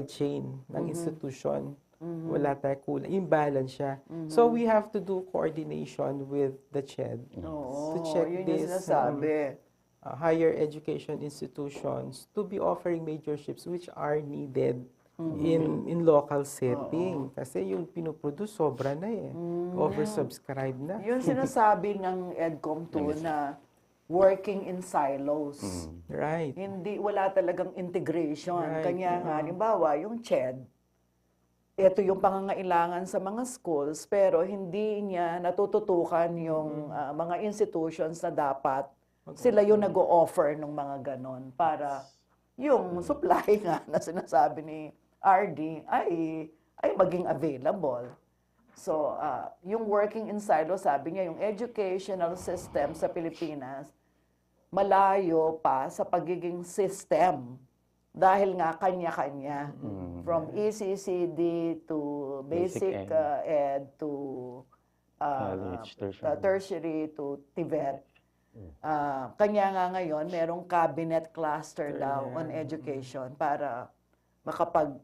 chain ng institution, wala tayo kulang. Imbalance siya. So, we have to do coordination with the CHED to check yun yung this sinasabi. higher education institutions to be offering majorships which are needed in local setting. Kasi yung pinuproduce, sobra na eh. Oversubscribe na. Yun sinasabi ng EDCOM2 na working in silos. Right. Wala talagang integration. Right, Kanya nga, halimbawa, yung CHED, ito yung pangangailangan sa mga schools, pero hindi niya natututukan yung mga institutions na dapat sila yung nag-o-offer ng mga ganon para yung supply nga na sinasabi ni RD ay maging available. So, yung working in silo, sabi niya, yung educational system sa Pilipinas, malayo pa sa pagiging system. Dahil nga kanya-kanya. From ECCD to basic Basic ed to College, tertiary. tertiary to TVET. Kanya nga ngayon, merong cabinet cluster daw on education para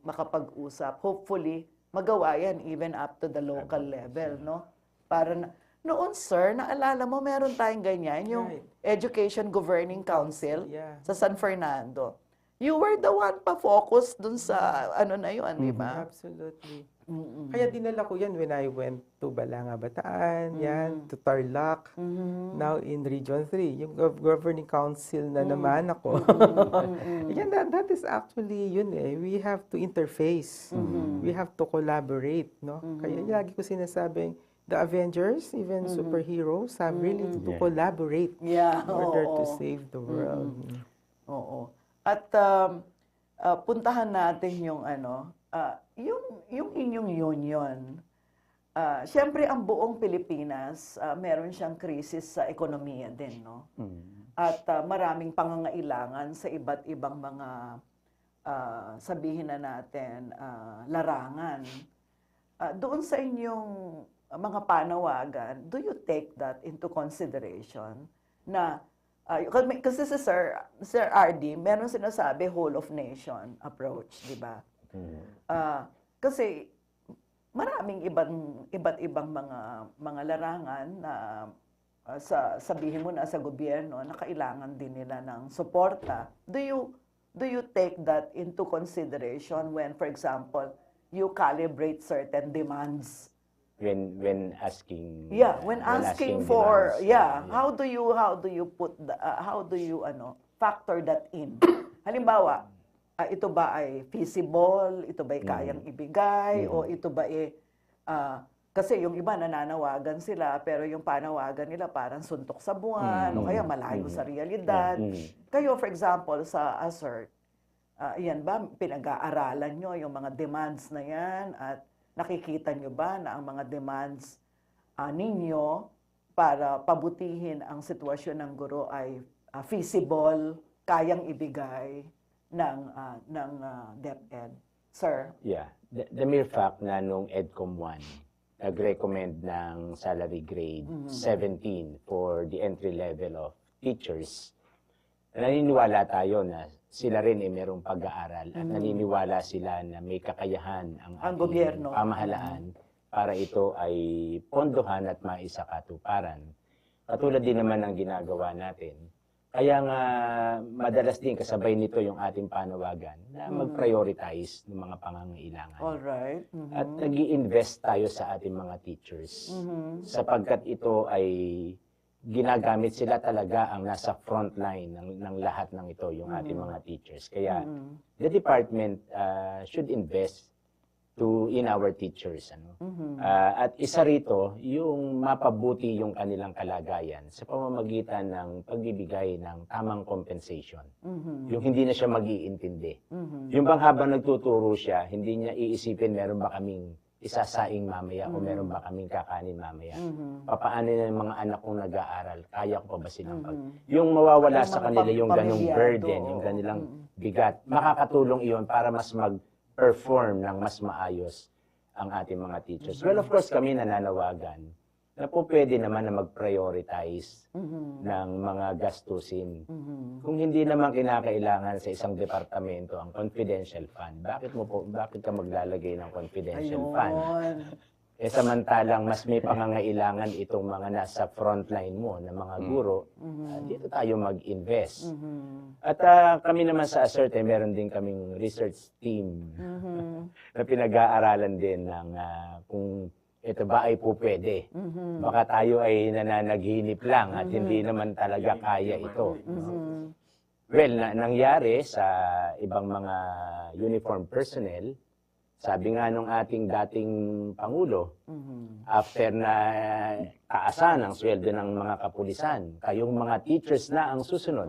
makapag-usap. Hopefully, magawa yan even up to the local level, no? Para noon, sir, naalala mo, meron tayong ganyan, yung Education Governing Council sa San Fernando. You were the one pa-focus dun sa ano na yun, di ba? Absolutely. Kaya dinala ko yan when I went to Balanga, Bataan, yan, to Tarlac, now in Region 3, yung Governing Council na naman ako. Yan, that is actually, yun eh, we have to interface, we have to collaborate, no? Kaya lagi ko sinasabing, the Avengers, even superheroes, have really to collaborate in order to save the world. Oo. At puntahan natin yung ano, yung inyong union. Siyempre ang buong Pilipinas, meron siyang krisis sa ekonomiya din, no? At maraming pangangailangan sa iba't ibang mga sabihin na natin larangan. Doon sa inyong mga panawagan, do you take that into consideration na kasi si Sir RD, meron sinasabi whole of nation approach, di ba? Kasi maraming iba't ibang mga larangan na sabihin mo na sa gobyerno na kailangan din nila ng suporta. Do you take that into consideration when, for example, you calibrate certain demands? When asking When asking for demands, how do you put factor that in? Halimbawa, ito ba ay feasible, ito ba ay kayang ibigay o ito ba ay kasi yung iba nananawagan sila pero yung panawagan nila parang suntok sa buwan o kaya malayo sa realidad. Kayo for example sa ASERT, yan ba pinag-aaralan nyo yung mga demands na yan at nakikita nyo ba na ang mga demands ninyo para pabutihin ang sitwasyon ng guro ay feasible, kayang ibigay ng DepEd? Sir? Yeah. The mere fact na nung EDCOM 1, nag-recommend ng salary grade 17 for the entry level of teachers, naniniwala tayo na sila rin ay merong pag-aaral at naniniwala sila na may kakayahan ang ating gobyerno, pamahalaan para ito ay pondohan at maisakatuparan. Katulad din naman ng ginagawa natin. Kaya nga madalas din kasabay nito yung ating panawagan na mag-prioritize ng mga pangangailangan. Alright. At nag-i-invest tayo sa ating mga teachers sapagkat ito ay ginagamit sila talaga ang nasa front line ng lahat ng ito, yung ating mga teachers. Kaya the department should invest in our teachers. At isa rito, yung mapabuti yung kanilang kalagayan sa pamamagitan ng pagbibigay ng tamang compensation. Yung hindi na siya mag-iintindi. Yung bang habang nagtuturo siya, hindi niya iisipin meron ba kaming isasaing mamaya o meron ba kaming kakanin mamaya. Papaano na yung mga anak kong nag-aaral? Kaya ko pa ba silang yung mawawala sa kanila yung ganong burden, yung kanilang bigat. Makakatulong iyon para mas mag-perform ng mas maayos ang ating mga teachers. Well, of course, kami nananawagan na po pwede naman na mag-prioritize ng mga gastusin. Kung hindi naman kinakailangan sa isang departamento ang confidential fund, bakit ka maglalagay ng confidential fund? Samantalang mas may pangangailangan itong mga nasa frontline mo na mga guro, dito tayo mag-invest. At kami naman sa Assert, meron din kaming research team na pinag-aaralan din ng kung ito ba ay po pwede. Baka tayo ay nananaginip lang at hindi naman talaga kaya ito. No? Well, nangyari sa ibang mga uniform personnel, sabi nga nung ating dating Pangulo, after na taasan ang sweldo ng mga kapulisan, kayong mga teachers na ang susunod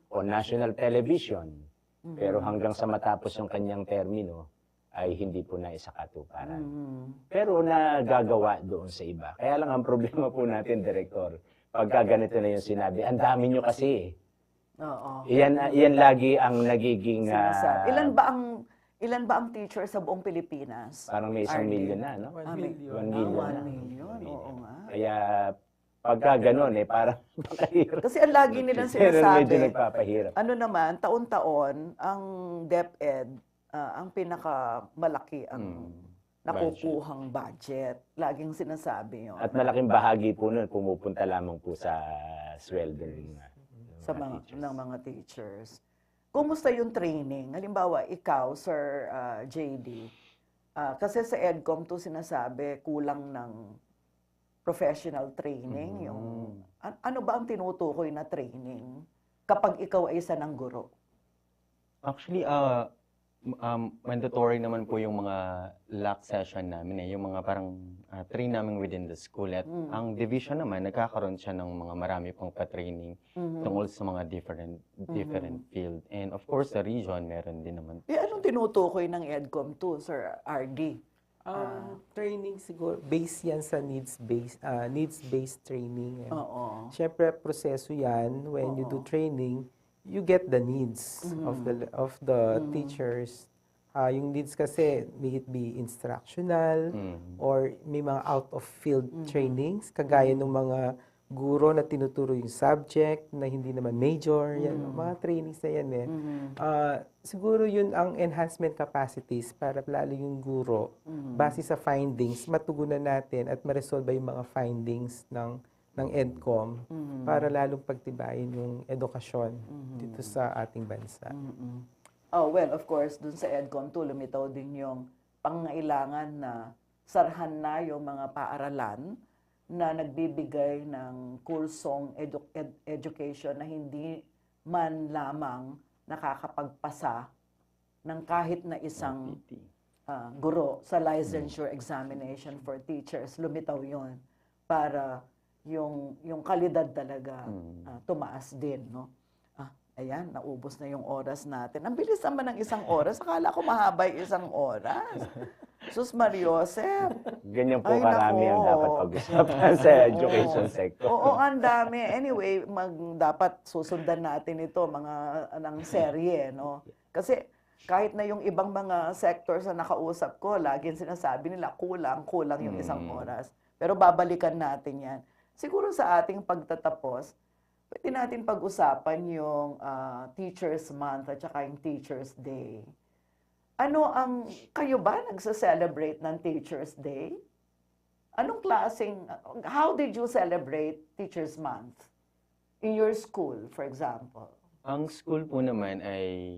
o national television. Pero hanggang sa matapos yung kanyang termino, ay hindi po na isakatuparan. Pero nagagawa doon sa iba. Kaya lang ang problema po natin, Direktor, pagka ganito na yung sinabi, ang dami nyo kasi. Oo. Yan lagi ang nagiging... Sinasabi. Ilan ba ang teacher sa buong Pilipinas? Parang may 1 RD? million na, no? 1 million. 1 million na. 1 million, oo nga. Kaya pagka ganun, parang makahirap. Kasi ang lagi nilang Pero medyo sinasabi, nagpapahirap. ano naman, taon-taon, ang DepEd, ang pinakamalaki ang nakukuhang budget. Laging sinasabi yun. At malaking bahagi po nun pumupunta lamang po sa sweldo ng Sa mga, teachers. ng mga teachers. Kumusta yung training? Halimbawa, ikaw, Sir JD, kasi sa EDCOM to sinasabi, kulang ng professional training. Yung, ano ba ang tinutukoy na training kapag ikaw ay isa ng guro? Actually, mandatory naman po yung mga LAC session namin yung mga parang train namin within the school. At ang division naman, nagkakaroon siya ng mga marami pang pa-training tungkol sa mga different field. And of course, sa region, meron din naman. Anong tinutukoy ng EDCOM to, Sir RD? Training siguro, based yan sa needs-based training. Oo. Siyempre, proseso yan. When you do training, you get the needs of the teachers. Yung needs kasi, may it be instructional or may mga out-of-field trainings, kagaya ng mga guro na tinuturo yung subject na hindi naman major. Yan, mga trainings na yan siguro yun ang enhancement capacities para lalo yung guro, base sa findings, matugunan natin at ma-resolve yung mga findings ng EDCOM para lalong pagtibayin yung edukasyon dito sa ating bansa. Oh, well, of course, dun sa EDCOM 2, lumitaw din yung pangailangan na sarhan na yung mga paaralan na nagbibigay ng kursong education na hindi man lamang nakakapagpasa ng kahit na isang guro sa licensure examination for teachers. Lumitaw yun para yung kalidad talaga tumaas din, no? Ayan, naubos na yung oras natin. Ang bilis naman ng 1 oras. Akala ko mahaba yung 1 oras. Sus Mariosep. Ganyan po Ay, karami nako. ang dapat pag-usapan sa education sector. Oo, ang dami. Anyway, dapat susundan natin ito, mga ng serye, no? Kasi kahit na yung ibang mga sectors na nakausap ko, laging sinasabi nila, kulang yung 1 oras. Pero babalikan natin yan. Siguro sa ating pagtatapos, pwede natin pag-usapan yung Teachers Month at saka yung Teachers Day. Kayo ba nagsa-celebrate ng Teachers Day? How did you celebrate Teachers Month? In your school, for example? Ang school po naman ay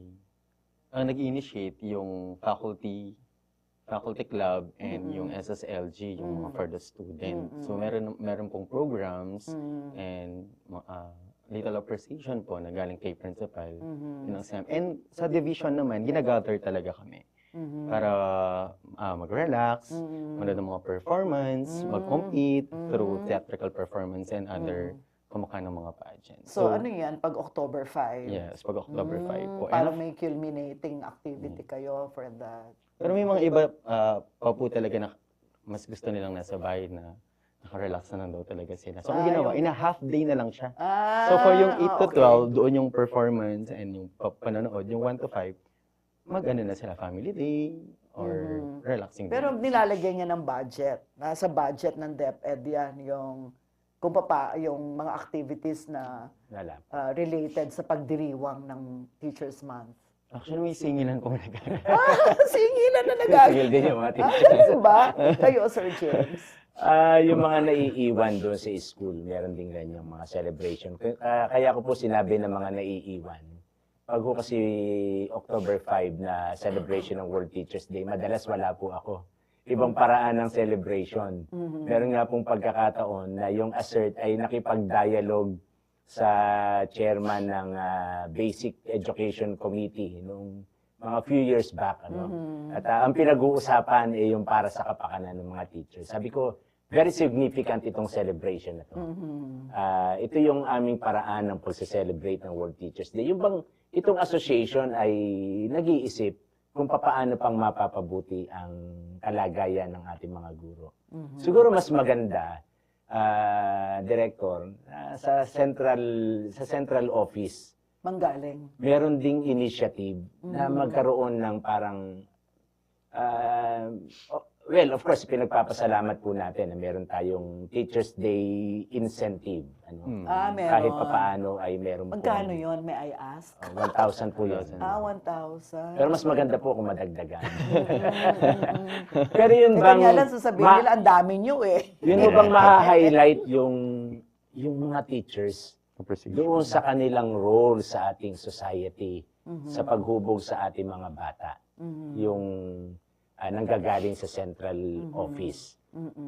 ang nag-initiate yung faculty club and yung SSLG, yung mga for the student. So meron pong programs and little appreciation po na galing kay principal. Yun ang and sa division naman, ginagather talaga kami para mag-relax, manood ng mga performance, mag-compete through theatrical performance and other kumaka ng mga pageants. So ano yan, pag October 5? Yes, pag October 5 po. Para may culminating activity kayo for that. Pero may mga iba pa po talaga na mas gusto nilang nasa bahay na naka-relax na lang daw talaga sila. So, ang ginawa, in a half day na lang siya. So, for yung 8 to 12, doon yung performance and yung panonood, yung 1 to 5, mag-ano na sila, family day or relaxing day. Pero nilalagyan niya ng budget. Nasa budget ng DepEd yan, yung mga activities na related sa pagdiriwang ng Teachers Month. Actually, may singilan po Singilan na nagagawa. Singil din yung mga teachers. Diba? Kayo, Sir James. Yung mga naiiwan doon sa school, meron din ganyan mga celebration. Kaya ko po sinabi ng mga naiiwan. Pag ko kasi October 5 na celebration ng World Teachers Day, madalas wala po ako. Ibang paraan ng celebration. Meron nga pong pagkakataon na yung assert ay nakipag-dialogue sa chairman ng Basic Education Committee nung mga few years back. At ang pinag-uusapan ay yung para sa kapakanan ng mga teachers. Sabi ko, very significant itong celebration na to. Ito yung aming paraan ng pagse-celebrate ng World Teachers Day. Yung bang itong association ay nag-iisip kung paano pang mapapabuti ang kalagayan ng ating mga guro. Siguro mas maganda, Director, sa central office, Manggaling. meron ding initiative na magkaroon ng parang well, of course, pinagpapasalamat po natin na meron tayong Teachers Day incentive. Meron. Kahit papaano ay meron po. Magkano yun? May I ask? 1,000 po yun. 1,000. Pero mas maganda po kung madagdagan. Pero yun Teka bang... nga lang, sasabihin nila, ang dami nyo eh. Yun bang maha-highlight yung mga teachers doon sa kanilang role sa ating society, sa paghubog sa ating mga bata. Yung nanggagaling sa central office.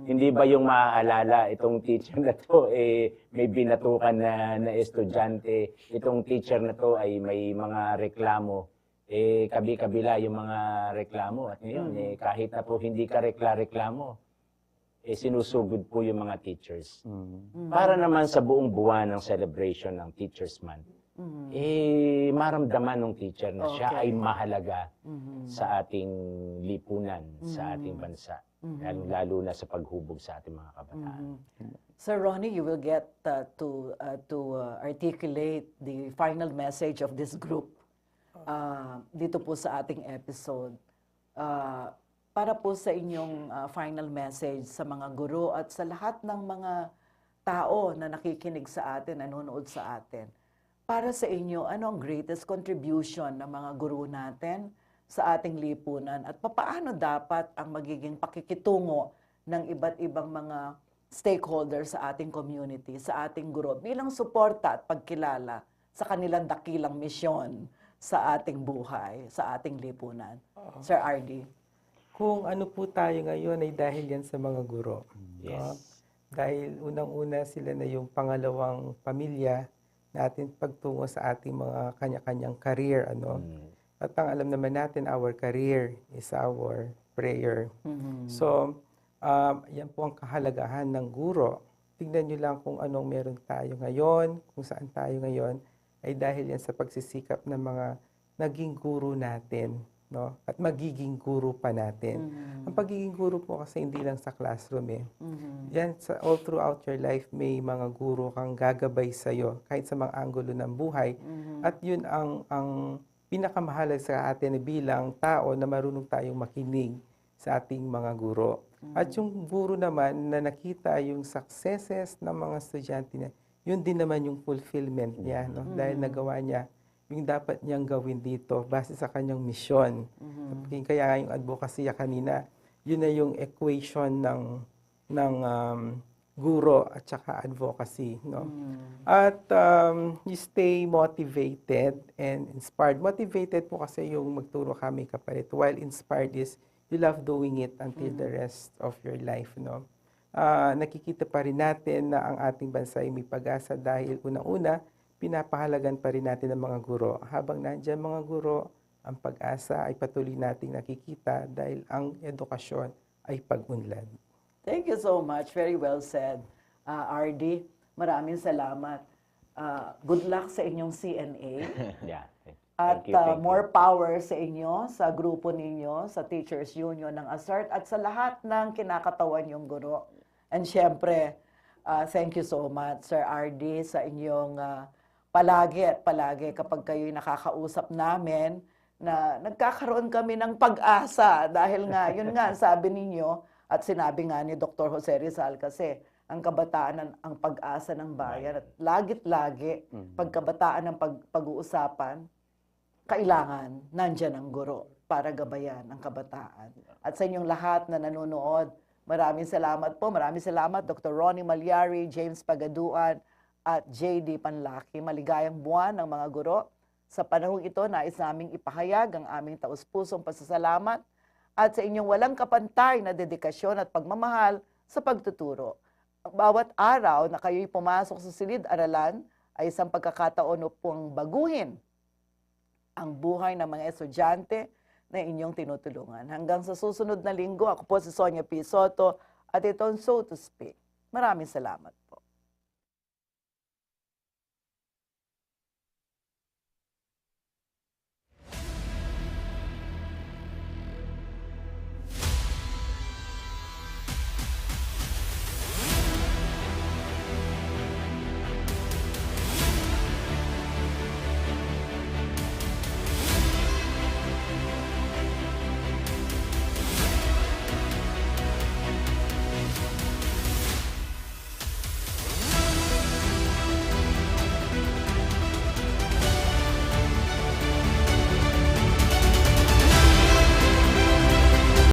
Hindi ba yung maaalala, itong teacher na to may binatukan na estudyante, itong teacher na to ay may mga reklamo, kabi-kabila yung mga reklamo. At ngayon, kahit na po hindi ka reklamo, sinusugod po yung mga teachers. Para naman sa buong buwan ng celebration ng Teachers Month, maramdaman ng teacher na siya ay mahalaga sa ating lipunan, sa ating bansa. Lalo na sa paghubog sa ating mga kabataan. Sir Ronnie, you will get to articulate the final message of this group dito po sa ating episode. Para po sa inyong final message sa mga guro at sa lahat ng mga tao na nakikinig sa atin, nanonood sa atin. Para sa inyo, ano ang greatest contribution ng mga guro natin sa ating lipunan at papaano dapat ang magiging pakikitungo ng iba't ibang mga stakeholders sa ating community, sa ating guro, bilang suporta at pagkilala sa kanilang dakilang misyon sa ating buhay, sa ating lipunan. Sir RD. Kung ano po tayo ngayon ay dahil yan sa mga guro. Yes. Dahil unang-una sila na yung pangalawang pamilya natin pagtungo sa ating mga kanya-kanyang career. At ang alam naman natin, our career is our prayer. So, yan po ang kahalagahan ng guro. Tingnan nyo lang kung anong meron tayo ngayon, kung saan tayo ngayon, ay dahil yan sa pagsisikap ng mga naging guro natin. No? At magiging guro pa natin. Ang pagiging guro po kasi hindi lang sa classroom Yan, all throughout your life, may mga guro kang gagabay sa'yo, kahit sa mga anggulo ng buhay. At yun ang pinakamahalaga sa atin bilang tao na marunong tayong makinig sa ating mga guro. At yung guro naman na nakita yung successes ng mga estudyante niya, yun din naman yung fulfillment niya. No? Dahil nagawa niya yung dapat niyang gawin dito base sa kanyang misyon. Kaya nga yung advocacy kanina, yun na yung equation ng guro at saka advocacy. No? At you stay motivated and inspired. Motivated po kasi yung magturo kami kapalit, while inspired is you love doing it until the rest of your life. No? Nakikita pa rin natin na ang ating bansa ay may pag-asa dahil unang-una, pinapahalagan pa rin natin ang mga guro. Habang nandiyan mga guro, ang pag-asa ay patuloy nating nakikita dahil ang edukasyon ay pag-unlad. Thank you so much. Very well said, RD. Maraming salamat. Good luck sa inyong CNA. Yeah. At Thank you. more power sa inyo, sa grupo ninyo, sa Teachers Union ng ASART at sa lahat ng kinakatawan yung guro. And syempre, thank you so much, Sir RD, sa inyong palagi kapag kayo'y nakakausap namin na nagkakaroon kami ng pag-asa dahil nga, yun nga, sabi ninyo at sinabi nga ni Dr. Jose Rizal kasi ang kabataan ang pag-asa ng bayan at lagit-lagi pagkabataan ng pag-uusapan, kailangan nandyan ang guro para gabayan ang kabataan. At sa inyong lahat na nanonood, maraming salamat po. Maraming salamat Dr. Ronnie Malyari, James Pagaduan, at J.D. Panlaki. Maligayang buwan ng mga guro. Sa panahong ito, nais naming ipahayag ang aming taus-pusong pasasalamat at sa inyong walang kapantay na dedikasyon at pagmamahal sa pagtuturo. Bawat araw na kayo'y pumasok sa silid-aralan ay isang pagkakataon upang baguhin ang buhay ng mga estudyante na inyong tinutulungan. Hanggang sa susunod na linggo, ako po si Sonia P. Soto at ito ang So to Speak. Maraming salamat.